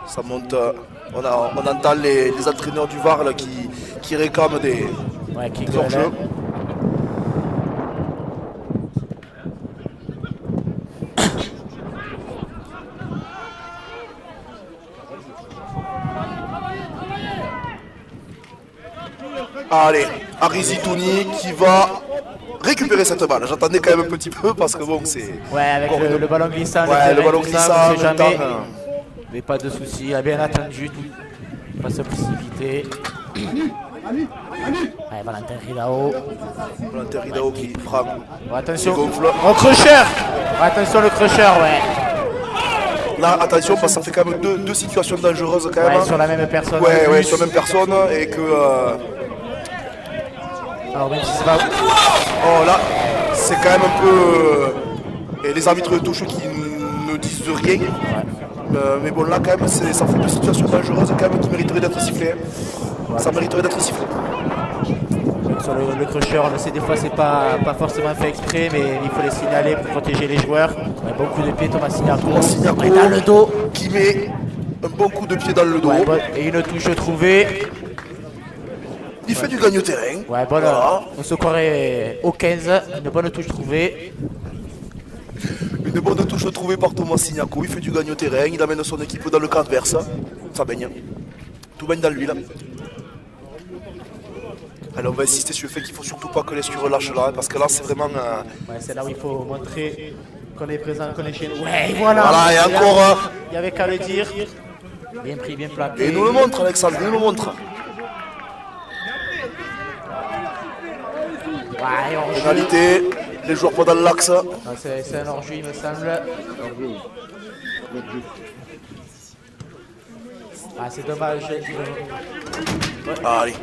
Ça monte. On entend les entraîneurs du Varl qui réclament des hors-jeux. Allez, Arizi Touni qui va récupérer cette balle. J'attendais quand même un petit peu parce que bon, c'est. Ouais, avec le ballon glissant. Ouais, le ballon glissant, on sait en même temps, jamais. Mais pas de soucis, il a bien attendu. Pas se précipiter. Ouais, Valentin Ridao. Valentin Ridao qui prend. Ouais, attention. gonfle. Oh, crusher. Ouais, attention, le crusher, ouais. Là, attention, parce que ça fait quand même deux situations dangereuses quand même. Ouais, sur la même personne. Ouais, ouais, sur la même personne. Et que. Alors, même si c'est pas. Oh là, c'est quand même un peu. Et les arbitres de touche qui ne disent rien. Mais bon, là, quand même, ça fait une situation dangereuse quand même qui mériterait d'être sifflée. Ça mériterait d'être sifflé. Sur le crusher, on le sait, des fois, c'est pas forcément fait exprès, mais il faut les signaler pour protéger les joueurs. Un bon coup de pied, Thomas Signaco. Signaco dans le dos. Qui met un bon coup de pied dans le dos. Et une touche trouvée. Il fait du gagne-terrain. Ouais, bon, voilà. on se croirait au 15. Une bonne touche trouvée. Une bonne touche trouvée par Thomas Signaco. Il fait du gagne-terrain. Il amène son équipe dans le camp adverse. Ça baigne. Tout baigne dans l'huile. Alors on va insister sur le fait qu'il ne faut surtout pas que les sur relâchent là, parce que là c'est vraiment... Ouais, c'est là où il faut montrer qu'on est présent, qu'on est chez nous. Ouais, voilà. Voilà, et encore... Il y avait qu'à le dire. Bien pris, bien plaqué. Et il nous le montre, Alexandre, il nous le montre. Ouais, hors-jeu. Pénalité, les joueurs pas dans l'axe. C'est un hors-jeu, il me semble. Ah, c'est dommage. Allez. Ouais,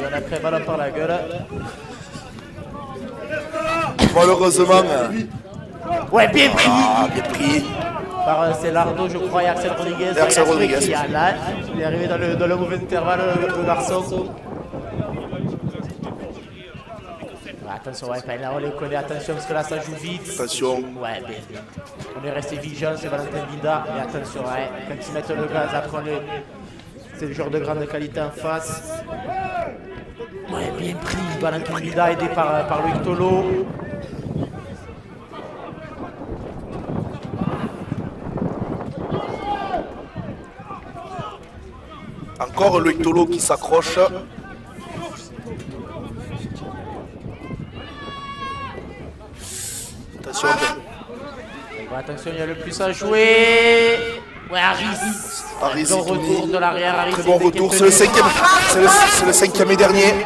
on a pris un ballon par la gueule. Malheureusement... Ouais, bien pris. Ah, bien pris. Par c'est Lardo, je crois, et Axel Rodriguez. Et Axel Rodriguez. Qui est là. Il est arrivé dans le mauvais intervalle, le garçon. Attention, ouais, là on les connaît, attention parce que là ça joue vite. Attention. Ouais, bien. On est resté vigilant, c'est Valentin Vida. Et attention, ouais, quand ils mettent le gaz, après c'est le joueur de grande qualité en face. Ouais, bien pris, Valentin Vida aidé par Loïc Tolo. Encore Loïc Tolo qui s'accroche. Attention. Bon, attention, il y a le plus à jouer. Ouais, Harris. Harris, le retour de l'arrière. Harris. Très bon retour, c'est le cinquième. C'est le cinquième et dernier.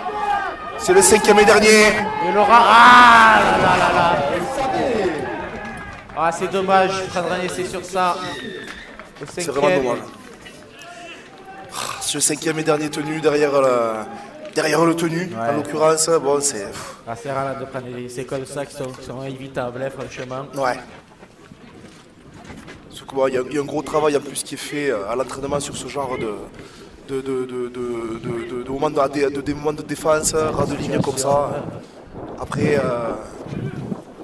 C'est le cinquième et dernier. Et Laura. Ah là là là là. Ah, c'est dommage, prendre un essai sur ça. C'est vraiment dommage. C'est le cinquième et dernier tenu derrière le tenu, en l'occurrence. Bon, c'est. Ah, c'est rare de prendre des essais comme ça qui sont évitables, hein, franchement. Ouais. Il y a un gros travail en plus qui est fait à l'entraînement sur ce genre de moments de défense, ras de ligne comme ça. Après,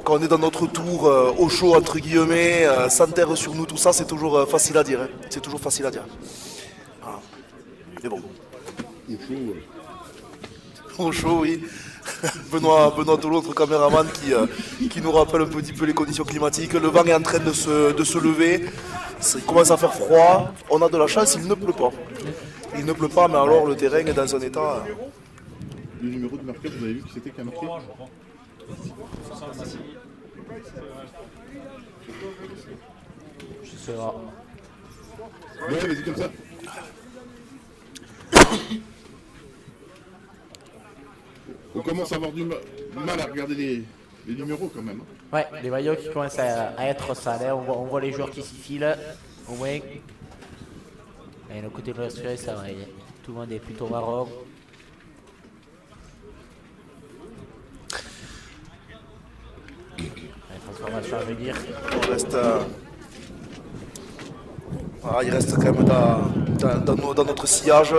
quand on est dans notre tour au chaud, entre guillemets, sans terre sur nous, tout ça, c'est toujours facile à dire. Hein. C'est toujours facile à dire. Voilà. Mais bon. Au chaud, oui. Benoît Tolo, notre caméraman, qui nous rappelle un petit peu les conditions climatiques. Le vent est en train de se lever. Il commence à faire froid. On a de la chance, il ne pleut pas. Il ne pleut pas, mais alors le terrain est dans un état... Le numéro de marqueur, vous avez vu qui c'était qui a marqué? Je sais pas. Ouais, vas-y comme ça. On commence à avoir du mal à regarder les numéros quand même. Ouais, les maillots qui commencent à être sales. On voit les joueurs qui s'y filent, au moins. Et le côté de l'Australie, ça va. Tout le monde est plutôt marron. Transformation à venir. Il reste quand même dans notre sillage.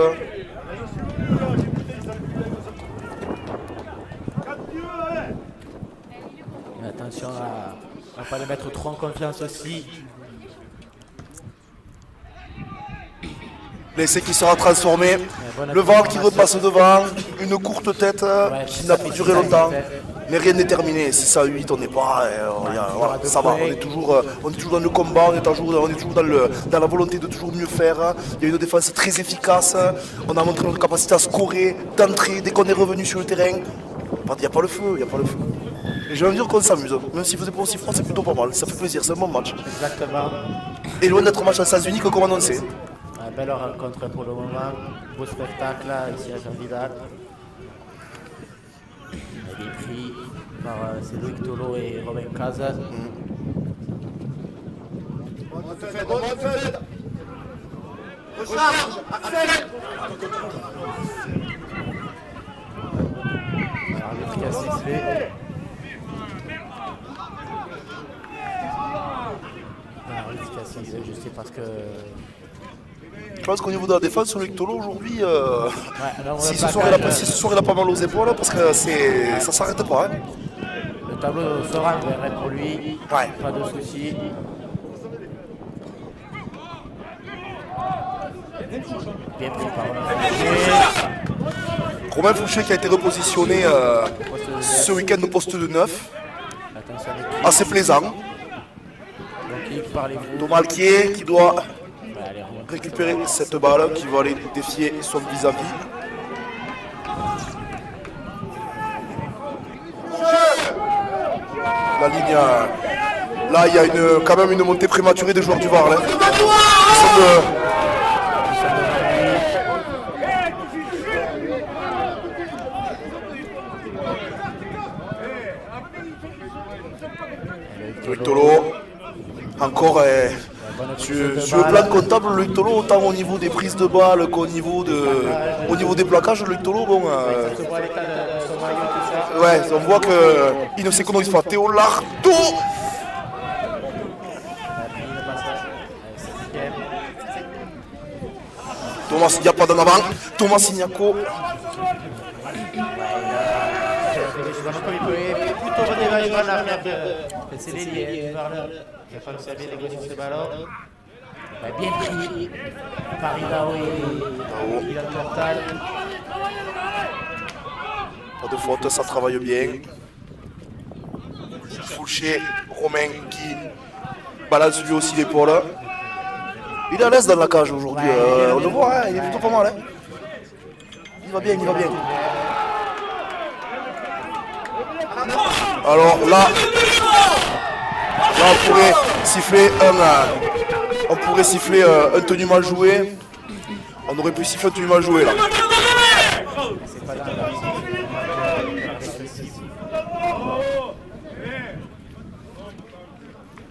Mais attention à ne pas les mettre trop en confiance aussi. L'essai qui sera transformé. Le vent qui repasse devant. Une courte tête qui n'a pas duré longtemps. Mais rien n'est terminé. 6 à 8, on n'est pas. Ça va. On est toujours dans le combat. On est toujours dans la volonté de toujours mieux faire. Il y a une défense très efficace. On a montré notre capacité à scorer, d'entrer dès qu'on est revenu sur le terrain. Il n'y a pas le feu. Et je veux dire qu'on s'amuse. Même s'il faisait pas aussi froid, c'est plutôt pas mal. Ça fait plaisir. C'est un bon match. Exactement. Et loin d'être un match en sens unique comme annoncé. Belle rencontre pour le moment. Beau spectacle ici à Jean-Vidal. Il est pris par Loïc Tolo et Robin Caza. L'arbitre qui a sifflé. je sais parce que... Je pense qu'au niveau de la défense, sur Luc Tolo aujourd'hui, non, si le ce soir il a pas mal aux épaules, parce que ça s'arrête pas. Hein. Le tableau sera vrai pour lui, Ouais. pas de soucis. Bien pris par Romain Fouché qui a été repositionné ce week-end au poste de 9. Attention à l'équipe. Assez plaisant. Donc il parlez-vous. Thomas Alquier qui doit Allez, remonte. récupérer cette balle, qui va aller défier son vis-à-vis. La ligne, là il y a quand même une montée prématurée des joueurs du VAR. Hein. Ils sont Loïc Tolo, encore sur le plan comptable, Loïc Tolo, autant au niveau des prises de balles qu'au niveau des plaquages, Loïc Tolo, bon. Ça se voit l'état de son maillot, tout ça. Ouais, on voit qu'il ne s'économise pas. Théo Lardo, Il a pris le passage. Allez, 7e. Thomas, il n'y a pas d'en avant. Thomas Signaco, Plutôt bon dégagement en arrière c'est l'ailier qui a fallu bien négocier ce ballon. Bien pris par Idao et Ilan Portal. pas de faute, ça travaille bien. Fouché, Romain qui balance lui aussi l'épaule. Il est à l'aise dans la cage aujourd'hui, on le voit, hein, il est plutôt pas mal. Hein. Il va bien, il va bien. Alors là on pourrait siffler un tenue mal joué. On aurait pu siffler un tenue mal joué là.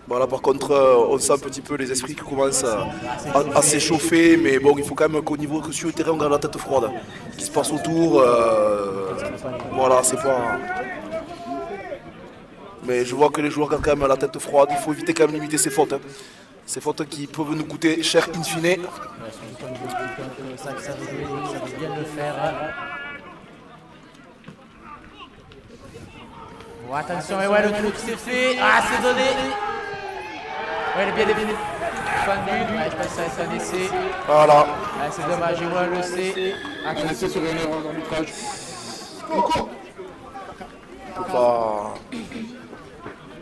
Voilà, par contre, on sent un petit peu les esprits qui commencent à s'échauffer, mais bon, il faut quand même qu'au niveau que sur le terrain, on garde la tête froide. Ce qui se passe autour, voilà, c'est pas. Mais je vois que les joueurs gardent quand même la tête froide. Il faut éviter quand même limiter ces fautes. Hein. Ces fautes qui peuvent nous coûter cher in fine. Ça veut bien le faire. Bon, attention, et ouais, le truc c'est fait. Ah, c'est donné. Ouais, il est bien défendu. Ouais, je pense que ça va être un essai. Voilà. Ouais, c'est dommage, et ouais, le C. Un essai sur une erreur d'arbitrage. Pas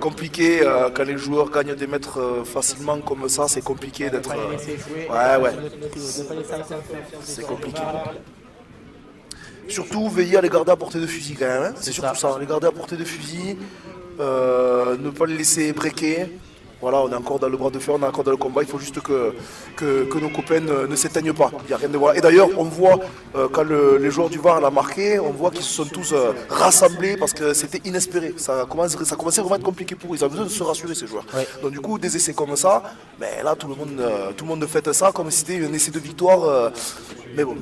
compliqué quand les joueurs gagnent des mètres facilement comme ça, c'est compliqué d'être. Ouais. C'est compliqué. Surtout veiller à les garder à portée de fusil quand même. Hein. C'est surtout ça, les garder à portée de fusil, ne pas les laisser breaker. Voilà, on est encore dans le bras de fer, on est encore dans le combat. Il faut juste que nos copains ne s'éteignent pas. Il y a rien de voilà. Et d'ailleurs, on voit quand les joueurs du VAR l'ont marqué, on voit qu'ils se sont tous rassemblés parce que c'était inespéré. Ça commençait vraiment à être compliqué pour eux. Ils avaient besoin de se rassurer ces joueurs. Ouais. Donc du coup, des essais comme ça, mais là tout le monde fait ça comme si c'était un essai de victoire. Mais bon,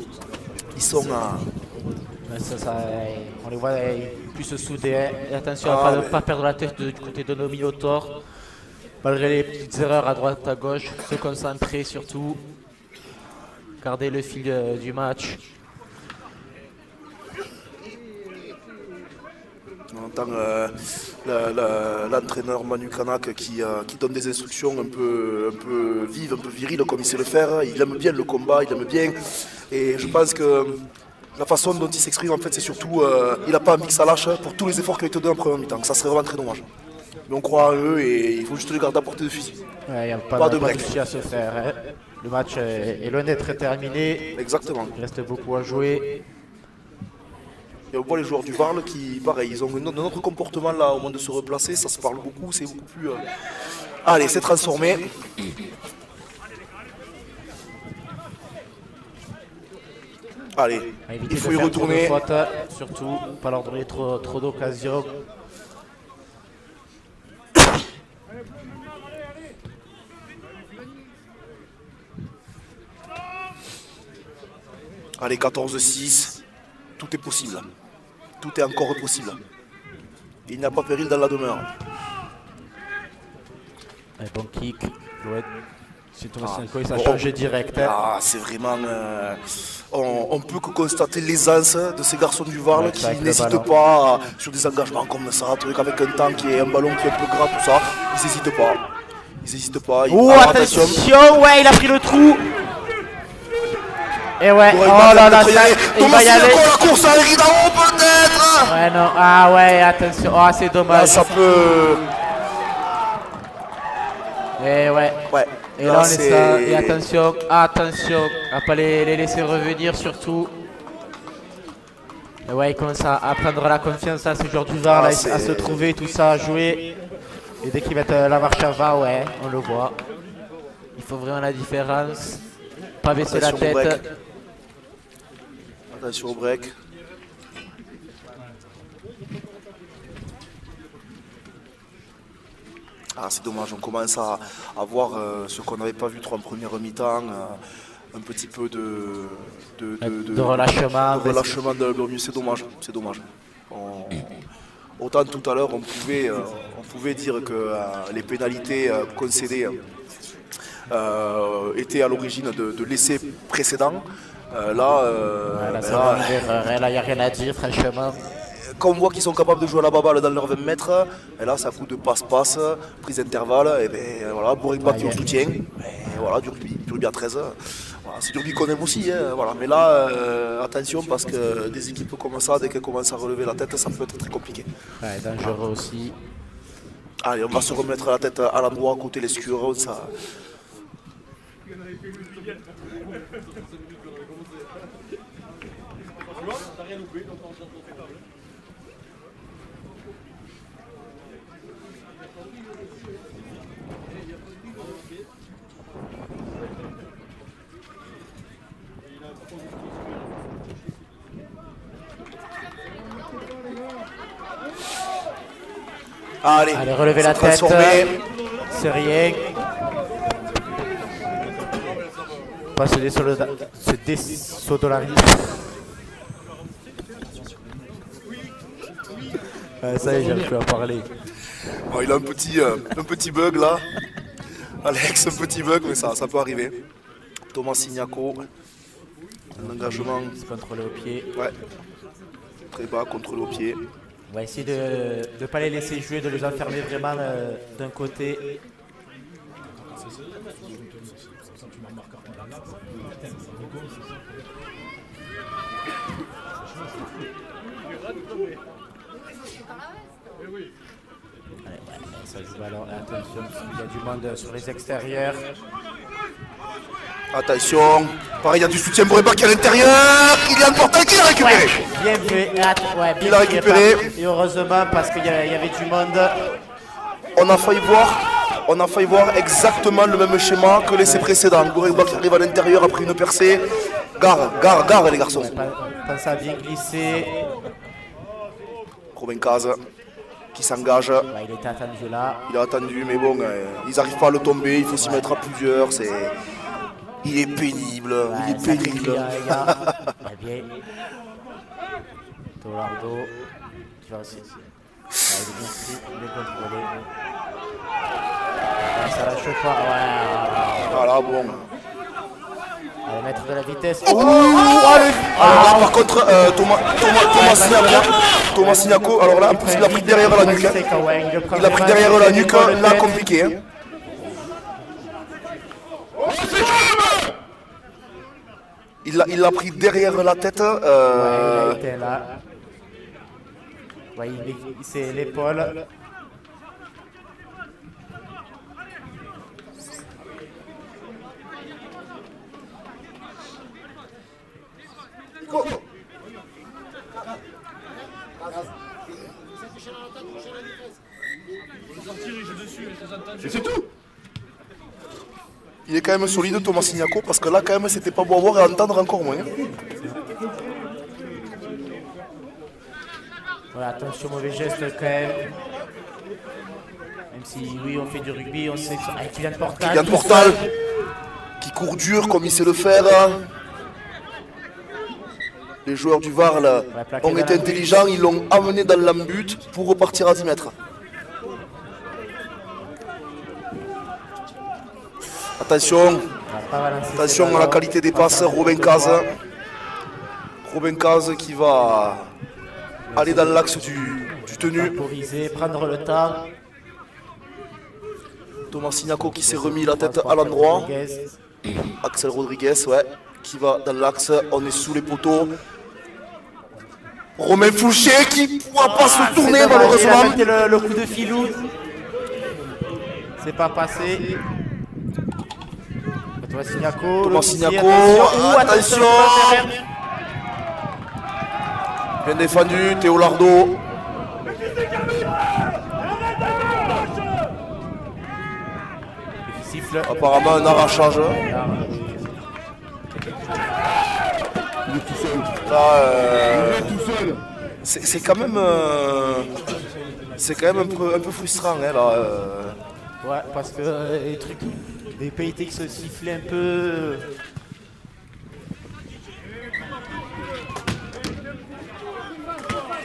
ils sont. On les voit plus soudés. Et attention à ne pas perdre la tête du côté de nos Minotaurs. Malgré les petites erreurs à droite, à gauche, se concentrer surtout. Garder le fil du match. On entend l'entraîneur Manu Kanak qui donne des instructions un peu vives, un peu viriles comme il sait le faire. Il aime bien le combat, il aime bien. Et je pense que la façon dont il s'exprime, en fait, c'est surtout il n'a pas envie que ça lâche pour tous les efforts qu'il a été donnés en première mi-temps. Ça serait vraiment très dommage. Mais on croit en eux et il faut juste les garder à portée de fusil. Il n'y a pas de souci à se faire. Hein. Le match est loin d'être terminé. Exactement. Il reste beaucoup à jouer. Et on voit les joueurs du VAR qui, pareil, ils ont un autre comportement là au moment de se replacer. Ça se parle beaucoup, c'est beaucoup plus. Allez, c'est transformé. Allez, il faut y retourner. Fautes, surtout, pas leur donner trop d'occasions. Allez, 14-6, tout est possible. Tout est encore possible. Il n'y a pas péril dans la demeure. Un bon kick, Loed Si Tomassenko, ça a changé direct. Ah, c'est vraiment... on peut que constater l'aisance de ces garçons du Varl qui n'hésitent pas sur des engagements comme ça, truc avec un temps qui est un ballon qui est un peu gras, tout ça. Ils n'hésitent pas. Ils n'hésitent pas. Oh, attention, ouais, il a pris le trou. Et ouais, oh là là, il va y aller. La course à Ridao peut-être. Ouais, non, ah ouais, attention, oh, c'est dommage. Là, ça peut... Et ouais. Ouais. Et là, on laisse ça. Et attention, attention, à pas les laisser revenir surtout. Et ouais, il commence à prendre la confiance à ce joueur du Var, à se trouver, tout ça, à jouer. Et dès qu'il va être la marche avant, ouais, on le voit. Il faut vraiment la différence. Pas baisser la tête. Break. Attention au break. Ah, c'est dommage, on commence à voir ce qu'on n'avait pas vu trop en première mi-temps, un petit peu de relâchement. De relâchement de l'Albion, c'est dommage, c'est dommage. Autant tout à l'heure, on pouvait dire que les pénalités concédées étaient à l'origine de l'essai précédent. Là, il n'y a rien à dire, franchement. Quand on voit qu'ils sont capables de jouer à la baballe dans leurs 20 mètres, et là, ça coup de passe-passe, prise d'intervalle, et bien voilà, Bourg-Bas qui en soutien, et voilà, du rugby à 13. Voilà, c'est du rugby qu'on aime aussi, hein, voilà. Mais là, attention, parce que des équipes comme ça, dès qu'elles commencent à relever la tête, ça peut être très compliqué. Ouais, dangereux aussi. Allez, on va se remettre la tête à l'endroit, côté l'escure, ça... Allez, relevez la tête, c'est rien. Pas se désodolariser. Ça y est, j'arrive plus à parler. Oh, il a un petit bug là. Alex, un petit bug, mais ça peut arriver. Thomas Signaco, un engagement. C'est contrôlé au pied. Ouais, très bas, contrôlé au pied. On va essayer de ne pas les laisser jouer, de les enfermer vraiment d'un côté. Allez, ça joue ballon. Attention, il y a du monde sur les extérieurs. Attention, pareil, il y a du soutien pour Bourg-Bas qui est à l'intérieur. Il y a un portail qui l'a récupéré. Bien fait, il l'a récupéré. Et heureusement, parce qu'il y avait du monde. On a failli voir exactement le même schéma que l'essai précédent. Bourg-Bas qui arrive à l'intérieur après une percée. Gare les garçons. Pense à bien glisser. Robin Caz qui s'engage. Ouais, il était attendu là. Il a attendu, mais bon, ils n'arrivent pas à le tomber. Il faut s'y mettre à plusieurs. Il est pénible. Ouais, il est pénible. Bien. Tolardo qui va aussi. Ouais, il est bien pris, bien contrôlé. Ouais, ça lâche pas. Ouais. Voilà, bon. Allez, mettre de la vitesse. Alors là, par contre, Thomas Signaco, alors là, en plus, il a pris derrière la nuque. Il a pris derrière la nuque, là, compliqué. Hein. Il l'a pris derrière la tête. Ouais, il a été là. Ouais, c'est l'épaule. Et c'est tout. Il est quand même solide, Thomas Signaco, parce que là, quand même, c'était pas beau à voir et à entendre encore moins. Voilà, attention, mauvais geste quand même. Même si, oui, on fait du rugby, on sait que Kylian Portal. Qui court dur comme il sait le faire. Les joueurs du Var là, ont été intelligents, ils l'ont amené dans l'embut pour repartir à 10 mètres. Attention, Pas balancer ses attention à la ballons. qualité des Pas passes. faire Robin de Caz. fois. Robin Caz qui va aller dans l'axe du tenu. Temporiser, prendre le temps. Thomas Signako qui s'est remis la tête à l'endroit. Rodriguez. Axel Rodriguez, ouais, qui va dans l'axe. On est sous les poteaux. Romain Fouché qui ne pourra pas se tourner C'est dommage, il a malheureusement. tenté le coup de filou. C'est pas passé. Thomas Signako. Thomas le coup Signako, ici, attention. Ouh, attention. le corner. Bien défendu, Théo Lardo. Siffle. Apparemment un arrachage. Il est tout seul. Là, Il est tout seul. c'est quand même, un peu frustrant hein, là. Ouais, parce que les trucs, des PITX sifflaient un peu.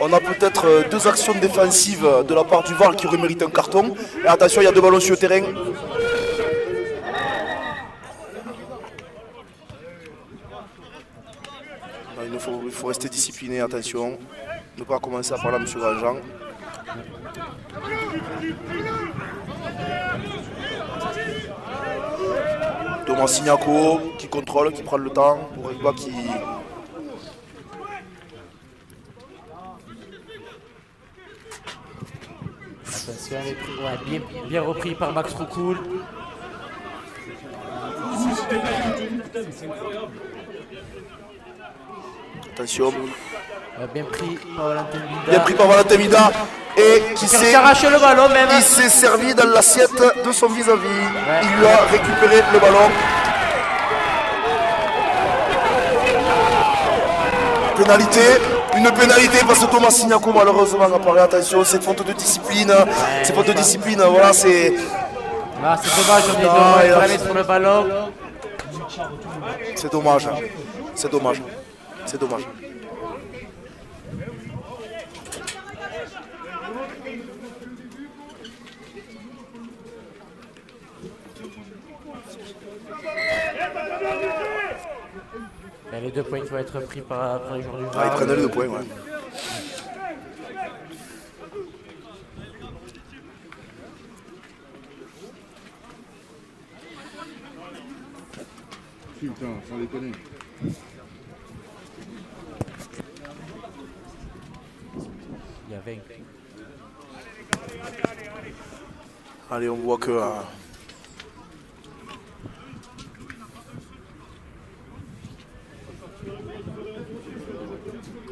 On a peut-être deux actions défensives de la part du VAR qui auraient mérité un carton. Et attention, il y a deux ballons sur le terrain. Il faut rester discipliné, attention. Ne pas commencer à parler à M. Grandjean. Thomas Signako qui contrôle, qui prend le temps. Pour Egba qui... Attention, ouais, bien repris par Max Roucoul. C'est incroyable. Attention. Bien pris par Valentin Binda. Bien pris par Valentin Mida. Et qui s'est... Qui arrache le ballon même. Il s'est servi dans l'assiette de son vis-à-vis. Ouais. Il lui a récupéré le ballon. Pénalité. Une pénalité parce que Thomas Signako malheureusement apparaît. Attention, c'est faute de discipline. C'est faute de discipline. Voilà, c'est... Ah, c'est dommage, on est Ah, de et là- la mettre sur le ballon. C'est dommage. C'est dommage. C'est dommage. Il y a les 2 points qui vont être pris par les joueurs du Ah, VAR. ils prennent les 2 points, ouais. Putain, sans déconner. Il y a 20. Allez, on voit que...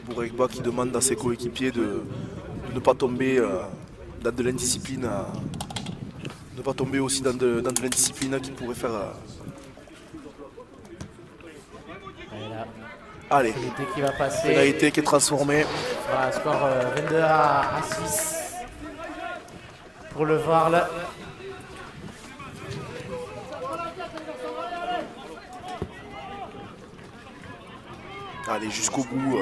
Bourrekba qui demande à ses coéquipiers de ne pas tomber dans de l'indiscipline, ne pas tomber aussi dans de l'indiscipline qui pourrait faire... Et là, Allez, pénalité qui va passer. pénalité qui est transformée. Voilà, score 22 à 6 pour le VAR là. Allez, jusqu'au bout.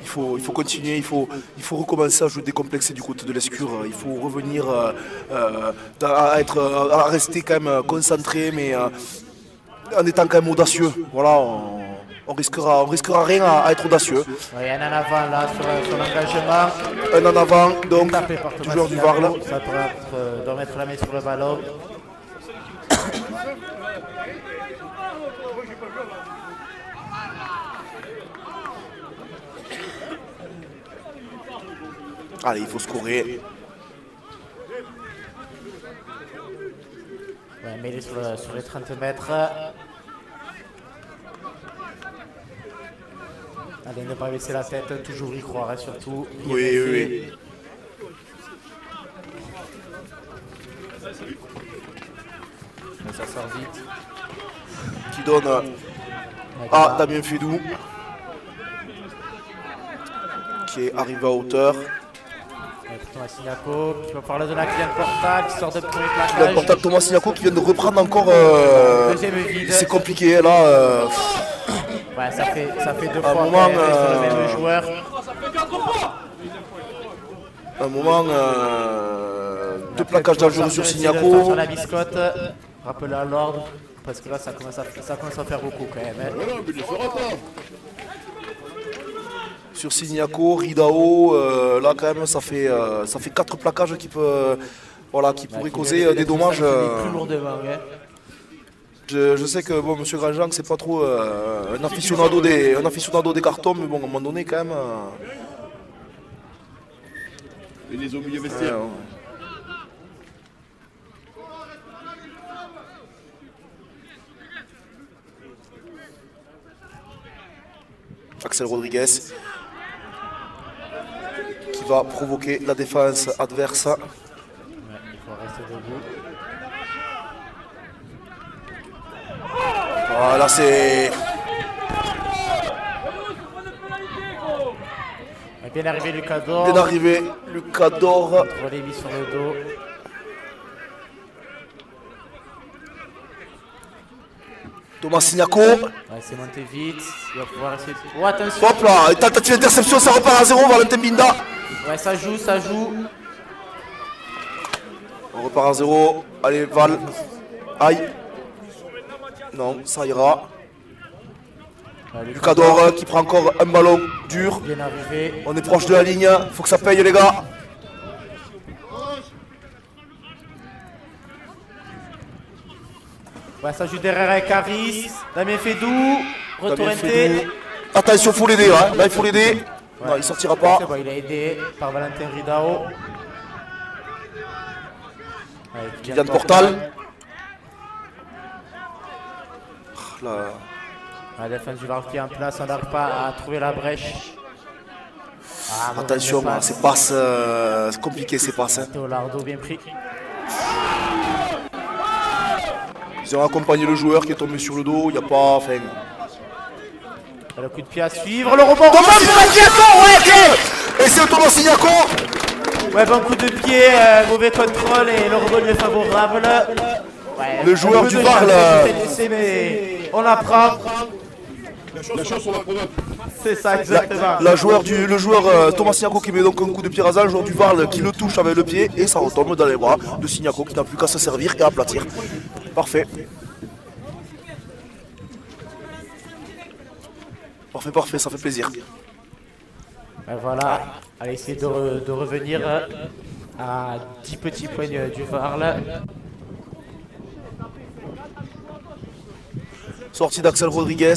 Il faut continuer, il faut recommencer à jouer décomplexé du côté de l'Escure. Il faut revenir à rester quand même concentré, mais en étant quand même audacieux. Voilà, on risquera rien à être audacieux. Ouais, il y en a un avant là sur l'engagement. Un en avant, donc, Tapé par Thomas joueur du VAR là. Signako. Ça pourrait être, doit mettre la main sur le ballon. Allez, il faut scorer. Ouais, mêlé sur les 30 mètres. Allez, ne pas baisser la tête, toujours y croire, hein, surtout. Bien Oui, fait. oui. Mais ça sort vite. Qui donne à Damien Fédou. Qui est arrivé à hauteur. Avec Thomas Signako qui va parler de la cliente portale, qui sort de premier Le plaquage. portable Thomas Signako qui vient de reprendre encore. Deuxième vide. C'est compliqué là. Ouais, ça fait 2 un fois moment, quand même, sur le même joueur. Un moment de plaquage dangereux sur Sur Signako. la biscotte. Rappelé à l'ordre. parce que là ça commence à faire beaucoup quand même. Hein. Voilà, mais il ne le fera pas. Sur Signaco, Ridao, là quand même ça fait 4 plaquages qui peuvent, voilà, qui pourraient causer des dommages. Plus lourdement, hein. Je sais que bon, Monsieur Grandjean, c'est pas trop un aficionado des cartons, mais bon, à un moment donné quand même. Et les au milieu vestiaire. Ouais. Axel Rodriguez qui va provoquer la défense adverse. Ouais, il faut rester debout. Voilà, c'est Bien arrivé Lucador. bien arrivé Lucador. Relais mis sur le dos. Thomas Signaco. Ouais, c'est monté vite. Il va pouvoir essayer. Oh, attention. Hop là, tentative d'interception, ça repart à 0, Valentin Binda. Ouais, ça joue, ça joue. On repart à 0. Allez, Val. Aïe. Non, ça ira. Ouais, Lucador qui prend encore un ballon dur. Bien arrivé. On est proche de la ligne. Faut que ça paye, les gars. Ouais, ça joue derrière avec Harris. Damien Fédou. Retour Damien NT. Fédou. Attention, faut l'aider. Hein. Là, il faut l'aider. Ouais. Non, il sortira pas. C'est bon, il a aidé par Valentin Ridao. Kylian Portal. Là. La défense du Var qui est en place, on n'arrive pas à trouver la brèche. Ah, bon, Attention, c'est passes, c'est compliqué ces passes. Hein. Teolardo bien pris. Ils ont accompagné le joueur qui est tombé sur le dos, il n'y a pas. Enfin... Le coup de pied à suivre, le rebond. Thomas Signaco, ouais. Et c'est Thomas Signaco. Ouais, bon coup de pied, mauvais contrôle et le rebond lui est favorable. Ouais, le joueur du Var là. Mais on apprend. La chance, on la provoque. C'est ça, exactement. Le joueur Thomas Signaco qui met donc un coup de pied rasant, le joueur du Varl qui le touche avec le pied et ça retombe dans les bras de Signaco qui n'a plus qu'à se servir et à aplatir. Parfait. Parfait, ça fait plaisir. Et voilà, allez essayer de revenir à 10 petits points du Varl. Sortie d'Axel Rodriguez.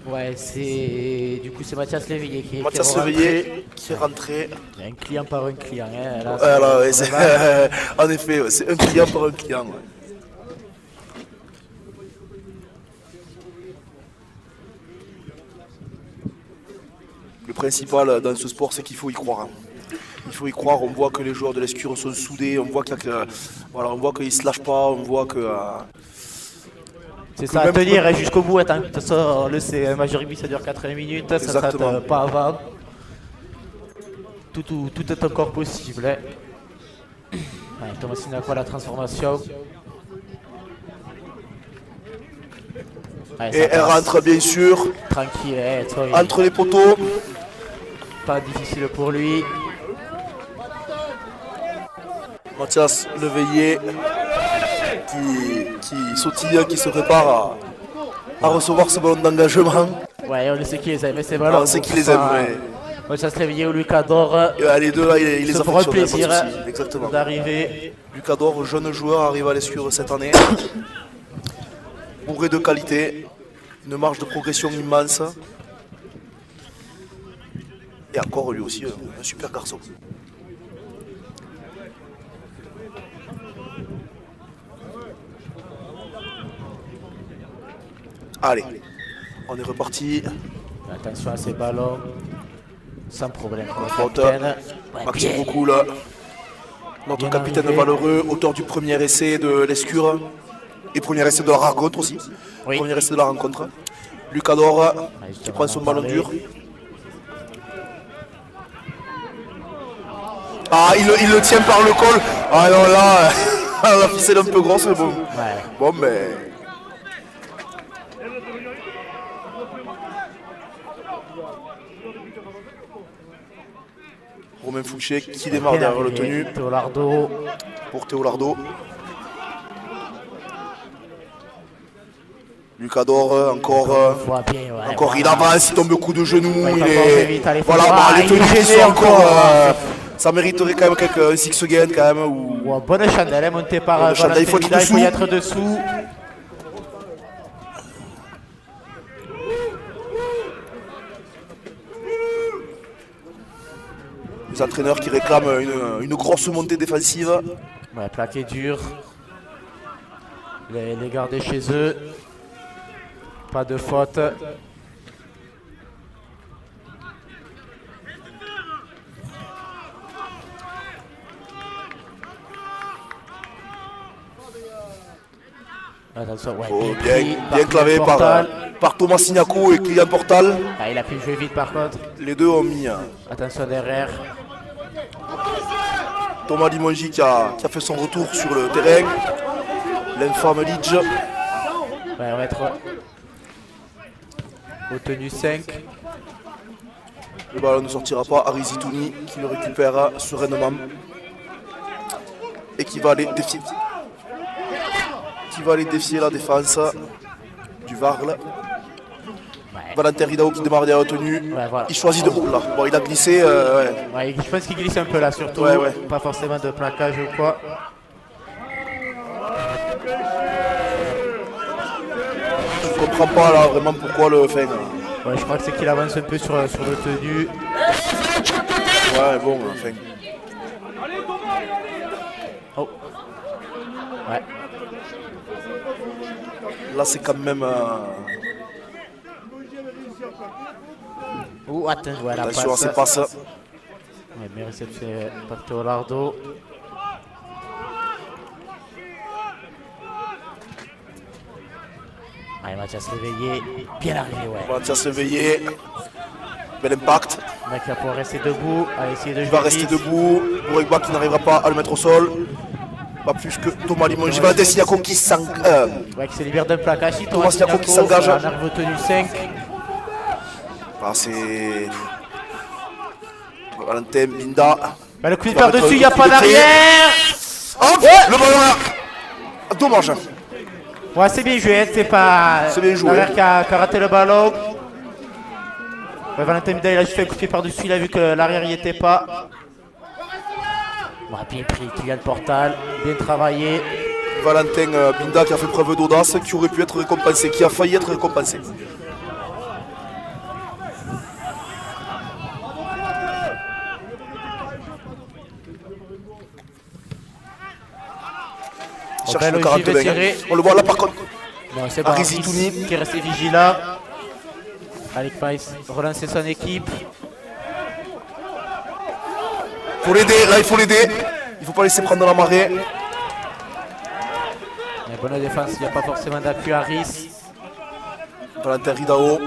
Ouais, c'est Mathias Léveillé qui Mathias Léveillé qui est rentré. Un client par un client. Hein. Là, Voilà, ouais, en effet, ouais, c'est un client par un client. Ouais. Le principal dans ce sport, c'est qu'il faut y croire. Hein. Il faut y croire. On voit que les joueurs de l'Escure sont soudés. On voit voilà, on voit qu'ils se lâchent pas. On voit que. C'est ça, à tenir jusqu'au bout. Attends, de toute façon, on le sait, un match de rugby ça dure 80 minutes. Ça s'arrête pas avant. Tout est encore possible. Hein. Ouais, Thomas Signaco la transformation. Ouais, et elle rentre bien sûr. Tranquille, entre les poteaux. Pas difficile pour lui. Mathias Léveillé qui sautille, qui se prépare à recevoir ce ballon d'engagement. Ouais, on sait qui les aime, ces ballons. On sait qui les aime, ouais. Mathias Léveillé ou Lucador. Les deux là, il les affectionne. Plaisir exactement. D'arriver. Lucador, jeune joueur, arrive à l'Escure cette année. Bourré de qualité, une marge de progression immense. Et encore lui aussi, un super garçon. Allez, on est reparti. Attention à ces ballons. Sans problème. Maxime Roucoul, notre capitaine valeureux, auteur du premier essai de l'Escure et premier essai de la rencontre aussi. Oui. Premier essai de la rencontre. Lucador qui prend son ballon dur. Ah, il le tient par le col. Ah non, là, la ficelle est un peu grosse, mais bon. Ouais. Bon, mais. Romain Fouché qui démarre derrière le tenu. Teolardo. Pour Teolardo. Lucador, encore, On voit bien, ouais, encore voilà. il avance, il tombe coup de genou. Ouais, il il est... va voir vite, allez, faut Voilà, voir. bah, les Il est tenues qui gêné sont encore. encore. Ça mériterait quand même quelques six gains quand même. Ou... Ouais, bonne chandelle, hein, montée par Bonne chandelle, il faut Valentin être Vida, il faut y dessous. être dessous. Les entraîneurs qui réclament une grosse montée défensive. Ouais, plaqué dur. Les garder chez eux. Pas de faute. Attention, ouais, Oh, pris bien clavé Portal. par Thomas Signaco et Kylian Portal. Ah, il a pu jouer vite par contre. Les deux ont mis Attention derrière. Thomas Limongi qui a fait son retour sur le terrain. L'infâme Lidge. Ouais, on va être au tenu 5. Le ballon ne sortira pas. Arizi Touni qui le récupère sereinement. Et qui va aller défier. La défense du Varl. Ouais. Valentin Ridao qui démarre derrière la tenue. Ouais, voilà. Il choisit de haut là. Bon, il a glissé. Ouais. Ouais, je pense qu'il glisse un peu là surtout. Ouais, ouais. Pas forcément de plaquage ou quoi. Je comprends pas là vraiment pourquoi le fait. Ouais, je crois que c'est qu'il avance un peu sur le tenu. Ouais, bon, enfin. Oh. Ouais. Là, c'est quand même. Ouh, attends, ouais, la Attention à passe. ces passes. Ouais, mais réception par Teolardo. Allez, Mathias réveillé. Bien arrivé, ouais. Mathias éveillé. Bel impact. Le mec va pouvoir rester debout. Allez, essayer de Il jouer va rester vite. debout. Bourigba qui n'arrivera pas à le mettre au sol. Pas plus que Thomas Limongi. Valentin Signaco qui s'engage. Ouais, qui se libère d'un plaquage. Thomas Signaco qui s'engage. On arrive au tenu 5. Ah, c'est. Valentin Binda. Bah, le coup de Il va par mettre dessus, il un n'y a coup pas de pied. d'arrière. Hop, le ballon là. Dommage. Ouais, c'est bien joué. C'est pas C'est bien joué. l'arrière qui a raté le ballon. Ouais, Valentin Vida, il a juste fait un coup de pied par-dessus. Il a vu que l'arrière n'y était pas. Ouais, bien pris. Kylian Portal. Bien travaillé. Valentin Binda qui a fait preuve d'audace, qui aurait pu être récompensé, qui a failli être récompensé. Il cherche belle le ogive 40 tirée. On le voit là par contre. Non, c'est bon. Arizi Touni. Qui est resté vigilant. Alec Pais relancer son équipe. Faut l'aider, là il faut l'aider. Il faut pas laisser prendre la marée. Mais bonne défense, il n'y a pas forcément d'appui à Riz. Valentin Ridao.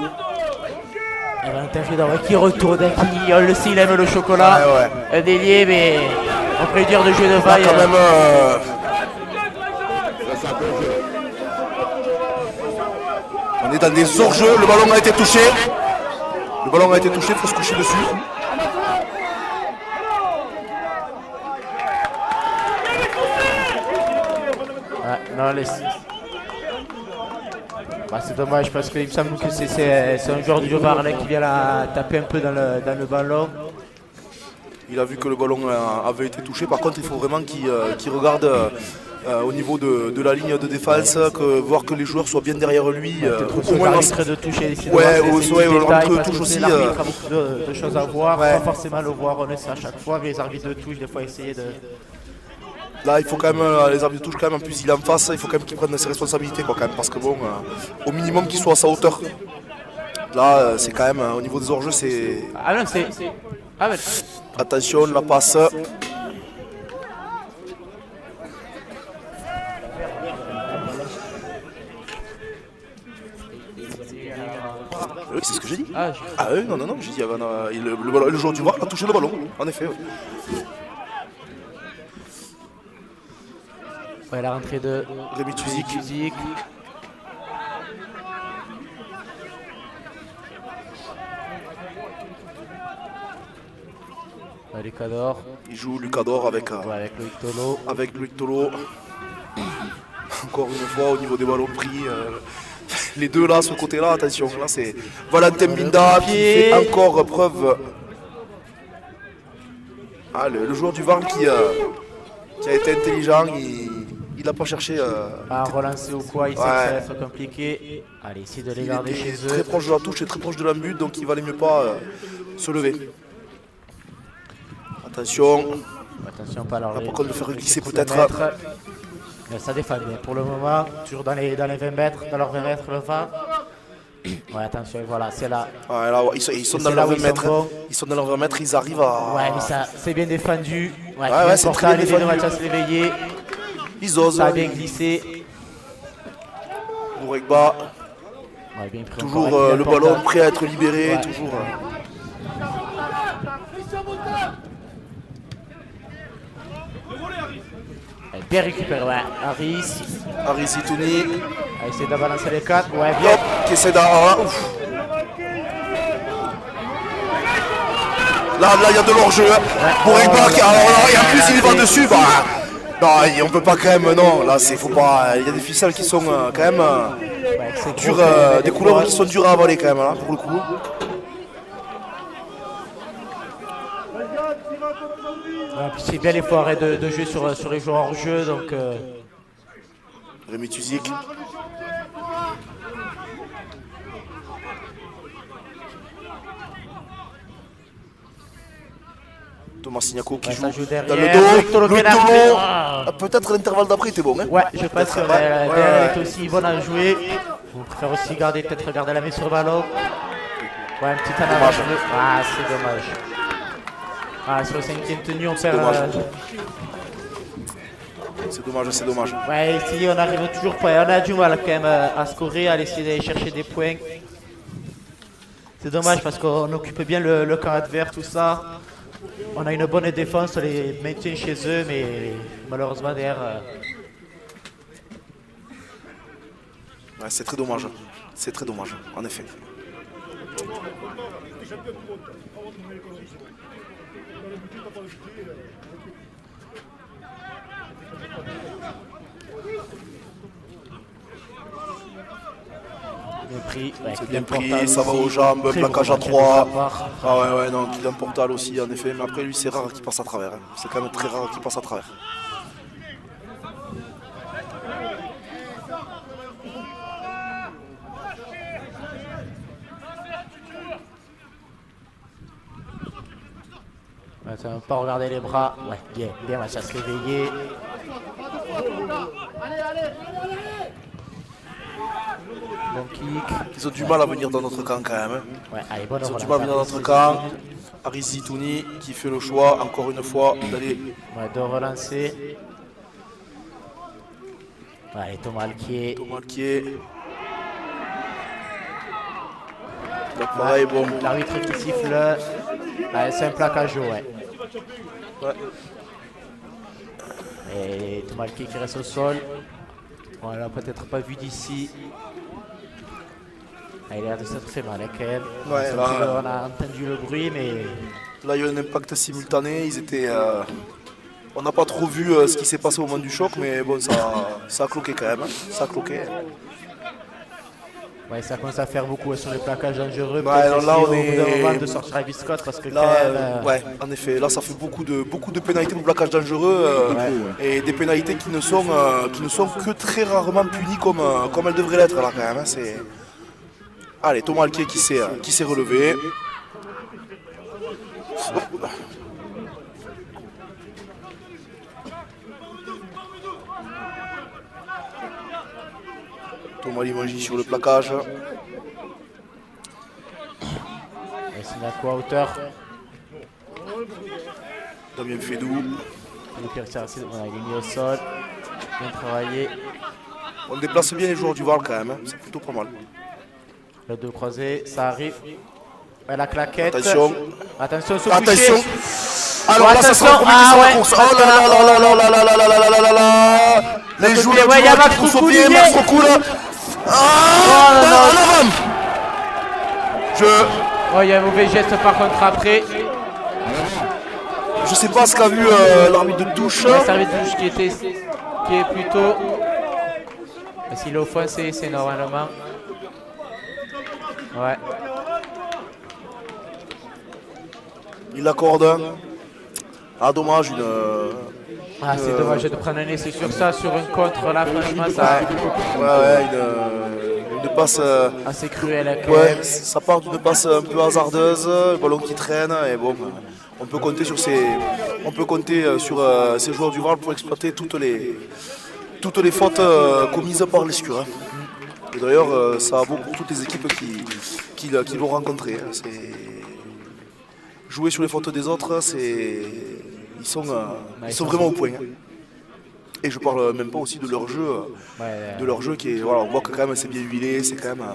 Et Valentin Vida, ouais, qui retourne, hein, qui on le sait, il aime le chocolat. Ouais, ouais. Un délié, mais on peut lui dire de jouer de Là vaille. quand même. Ça, c'est un peu le jeu. On est dans des hors-jeux. Le ballon a été touché. Le ballon a été touché, il faut se coucher dessus. Ouais, non, laisse. Bah, c'est dommage parce qu'il me semble que c'est un joueur du Varley qui vient la taper un peu dans le ballon. Il a vu que le ballon avait été touché. Par contre, il faut vraiment qu'il regarde au niveau de la ligne de défense, voir que les joueurs soient bien derrière lui. Peut-être au moins l'arbitre de toucher. essayer de Ouais, voir ces ouais, petits détails, l'arbitre parce touche que aussi, l'arbitre a beaucoup de choses à voir. ouais. Pas forcément le voir, on le sait à chaque fois. Mais les arbitres de touche, des fois, essayer de. Là, il faut quand même, les arbitres de touche, quand même, en plus il est en face, il faut quand même qu'il prenne ses responsabilités, quoi, quand même, parce que bon, au minimum qu'il soit à sa hauteur. Là, c'est quand même, au niveau des hors-jeux, c'est. Ah non, c'est. Ah, mais. Attention, la passe. Oui, c'est ce que j'ai dit. Ah, Ah oui, non, j'ai dit, le joueur du VAR a touché le ballon, en effet. Ouais. ouais, la rentrée de Rémi Tuzik. Tuzik. Ouais, Lucador. Il joue Lucador avec, Ouais, avec Loïc Tolo. avec Loïc Tolo. Encore une fois, au niveau des ballons pris, les deux là, ce côté-là, attention. Là, c'est Valentin Binda qui fait encore preuve. Ah, le joueur du Van qui a été intelligent, il n'a pas cherché. À relancer ou quoi, il sait que ça va être compliqué. Allez, essayer de les garder chez eux. Très proche de la touche et très proche de l'embut, donc il valait mieux pas se lever. Attention. Attention, pas leur Par contre, le faire glisser peut-être. Mais ça défend bien pour le moment. Toujours dans les 20 mètres, dans leurs 20 mètres, le Van. Ouais, attention, voilà, c'est là. Ouais, là, ils sont dans leurs 20 mètres. Ils sont dans leurs 20 mètres, ils arrivent à. Ouais, mais ça, c'est bien défendu. Ouais, c'est très bien défendu. Les deux se l'éveiller. Ils osent. Ça a bien glissé. Bourekba. Ouais, bien pris toujours encore, le ballon prêt à être libéré. Ouais. Toujours. Bien récupéré, ouais. Haris Itouni. A essayé de balancer les 4. Ouais, bien. Hop, qui essaie d'avoir. Là, il y a de l'hors-jeu. Bourekba qui. Et en plus, il va dessus. Bah, non, on peut pas quand même. Non, là, faut pas. Il y a des ficelles qui sont quand même. Dures, des couleurs qui sont dures à avaler quand même, là, pour le coup. C'est bien les foirés de jeu sur les joueurs hors jeu, donc. Rémi Tuzik. Thomas Signako qui joue dans le dos. Le dos. Peut-être l'intervalle d'après était bon. Hein, ouais, je pense que derrière est aussi bon à jouer. On préfère aussi garder la main sur le ballon. Ouais, un petit en avant. Ah, c'est dommage. Ah, sur le 5e tenue, on perd. C'est dommage. Ouais, ici, on arrive toujours pas. On a du mal quand même à scorer, à essayer d'aller chercher des points. C'est dommage parce qu'on occupe bien le camp adverse, tout ça. On a une bonne défense, on les maintient chez eux, mais malheureusement derrière. Ouais, c'est très dommage. C'est très dommage, en effet. Bien pris, ouais, c'est bien pris, ça va aux jambes, plaquage à 3. Ah ouais, non, Kylian Portal aussi, en effet. Mais après, lui, c'est rare qu'il passe à travers. Hein. C'est quand même très rare qu'il passe à travers. Ouais, ça va pas regarder les bras. Ouais, bien, ça se réveiller. Bon kick. Ils ont du mal à venir dans notre camp quand même. Hein. Ouais, allez, bonne Ils ont du mal à venir dans notre camp. Haris Zitouni qui fait le choix, encore une fois, d'aller. Ouais, de relancer. Allez, Thomas Alquier. Là, pareil, bon. L'arbitre qui siffle. Ouais, c'est un plaquage, ouais. Et Thomas Alquier qui reste au sol. On l'a peut-être pas vu d'ici. Il a l'air de s'être fait mal quand même. Ouais, là, on a entendu le bruit, mais. Là, il y a eu un impact simultané. Ils étaient. On n'a pas trop vu ce qui s'est passé au moment du choc, mais bon, ça a cloqué quand même. Hein. Ça a cloqué. Ouais, ça commence à faire beaucoup sur les plaquages dangereux. Ouais, alors là, on est. De sortir à Biscotte parce que là, quand même, ouais, en effet, là, ça fait beaucoup de pénalités pour plaquage dangereux et des pénalités qui ne sont que très rarement punies comme elles devraient l'être là quand même. Hein. Allez, Thomas Alquier qui s'est relevé. Thomas Limongi sur le plaquage. C'est la quoi hauteur. Damien Fédou. Il est mis au sol. Bien travaillé. On déplace bien les joueurs du Val quand même. Hein. C'est plutôt pas mal. Le deux croisé, ça arrive. Ouais, la claquette. Attention. Attention, attention. Alors là, ça sera compliqué sur la course. Oh là là là là là là là là là là là là. Les joueurs du Val qui poussent au pied. Max Recoul. Ah, oh, il y a un mauvais geste par contre après. Je sais pas ce qu'a vu l'arbitre de touche. L'arbitre de touche qui est plutôt. S'il est offensé, c'est normalement. Ouais. Il l'accorde. Ah, dommage, Ah, c'est dommage de prendre un essai sur ça, sur une contre là, franchement, ça. Ouais, une passe. Assez cruelle quand Ouais, même. ça part d'une passe un peu hasardeuse, le ballon qui traîne, et bon, on peut compter sur ces joueurs du Val pour exploiter toutes les fautes commises par les Scurs. Et d'ailleurs, ça vaut pour toutes les équipes qui l'ont rencontré. Jouer sur les fautes des autres, ils sont vraiment au point. Et je parle même pas aussi de leur jeu, qui est, voilà, on voit que quand même c'est bien huilé, c'est quand même.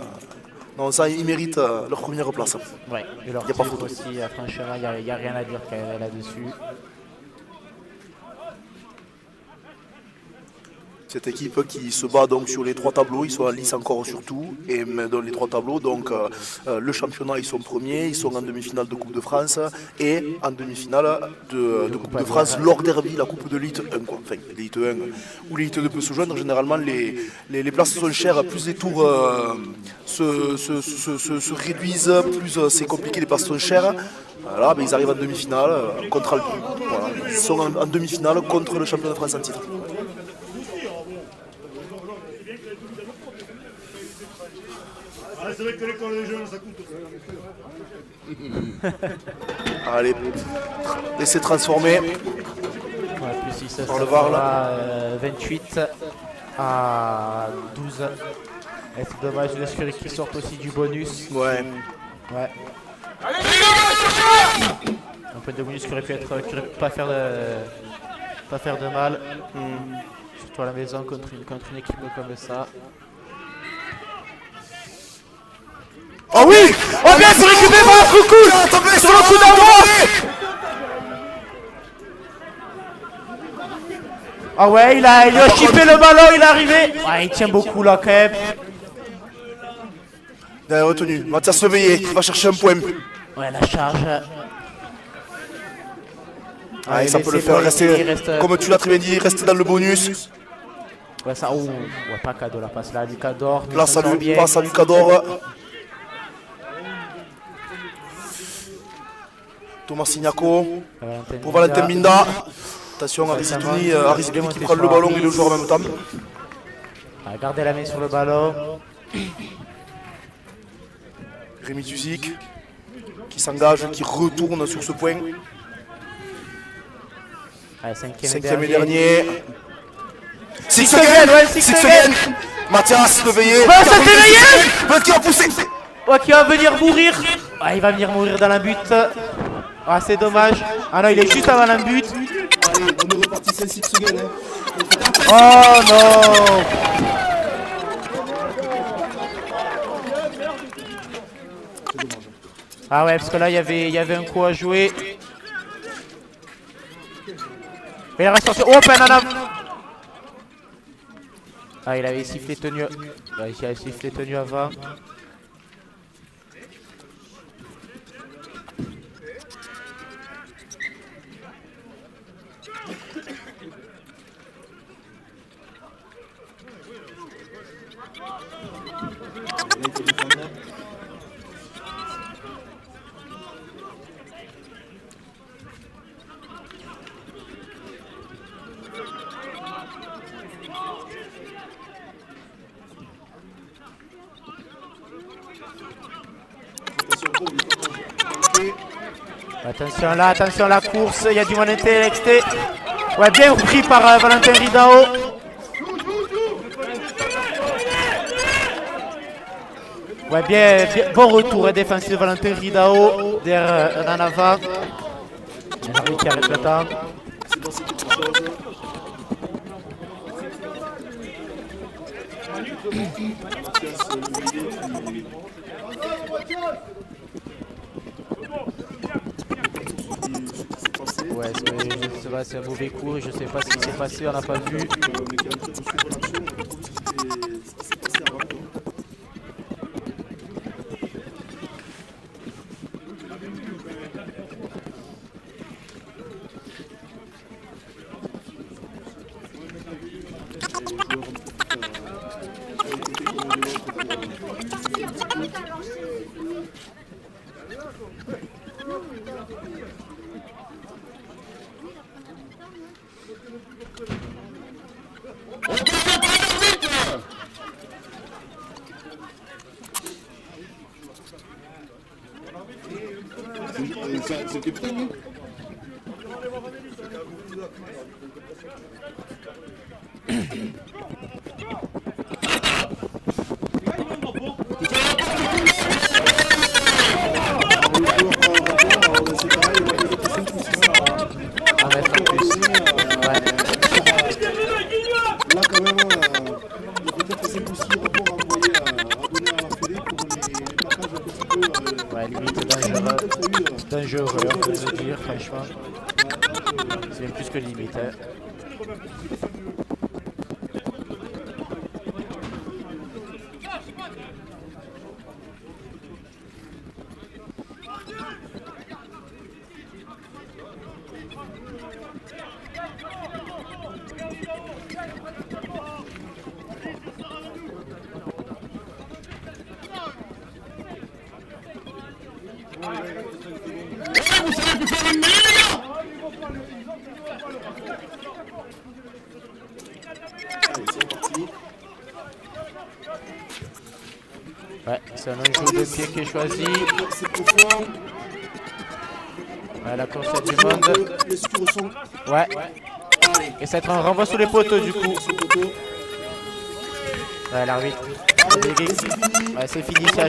Non, ça, ils méritent leur première place. Ouais, et leur Y a pas tir photo. aussi, franchement, il n'y a rien à dire quand même là-dessus. Cette équipe qui se bat donc sur les 3 tableaux, ils sont en lice encore sur tout, et dans les 3 tableaux, donc le championnat ils sont premiers, ils sont en demi-finale de Coupe de France et en demi-finale de Coupe de France, lors derby, la Coupe de l'élite 1, quoi. Enfin l'élite 1 ou l'élite 2 peut se joindre, généralement les places sont chères, plus les tours se réduisent, plus c'est compliqué, les places sont chères. Là, ils arrivent en demi-finale contre Alpi. Voilà. Ils sont en demi-finale contre le champion de France en titre. C'est vrai que l'école des jeunes, ça coûte. Allez, laissez transformer. Ouais, plus 6, ça Par le VAR, là. 28 à 12. Et c'est dommage, les Scurs qui sortent aussi du bonus. Ouais. Ouais. Un point de bonus qui aurait pu pas faire de mal. Surtout à la maison contre une équipe comme ça. Oh oui! Oh bien, c'est récupéré par un coup sur le coup d'envoi. Ah ouais, il a chippé le ballon, il est arrivé. Ouais, il tient beaucoup là quand même. Il a retenu. Mathias Leveillé qui va chercher un point. Ouais, la charge. Ah, ça peut le faire rester, comme tu l'as très bien dit, rester dans le bonus. Ouais, ça, ouais, pas cadeau la passe là, Lucador. Passe à Lucador. Thomas Signaco pour Valentin Binda. Attention à Rizitouni qui prend le ballon et le joueur en même temps. Gardez la main sur le ballon. Rémi Tuzik qui s'engage, qui retourne sur ce point. Allez, Cinquième et dernier. Six again, ouais, six again. Mathias Leveillé. Ouais, c'est Leveillé. Qui va pousser. Ouais, qui va venir mourir. Ouais, il va venir mourir dans la butte. Ah, c'est dommage. Ah non, il est juste avant la butte. Allez, on est reparti 5 secondes. Oh non. Ah ouais, parce que là, il y avait un coup à jouer. Mais il reste sur... Oh, Panana. Ah, il avait sifflé tenu... Ouais, il avait sifflé tenu avant. Attention la course, il y a du monde intellexté. Ouais, bien repris par Valentin Ridao. Ouais, bien bon retour défensif de Valentin Ridao derrière en avant. Un arbitre qui arrête le temps. Ouais, je sais pas, c'est un mauvais coup, je sais pas ce qui s'est passé, on n'a pas vu. c'est le capitaine, non? Un mètre en plus. Ouais. Là, quand même, il y a peut-être 5 ou 6 rapports à envoyer à donner à la Fédé pour les plaquages un petit peu. Ouais, limite dangereux, on peut se dire, franchement. C'est même plus que limite. Hein. Ouais, c'est un enjeu de pied qui est choisi. C'est profond. Ouais, la course du monde. Les sutures sont. Ouais. Et ça va être un renvoi sous les poteaux du coup. Ouais, l'arbitre. Ouais, c'est fini, c'est à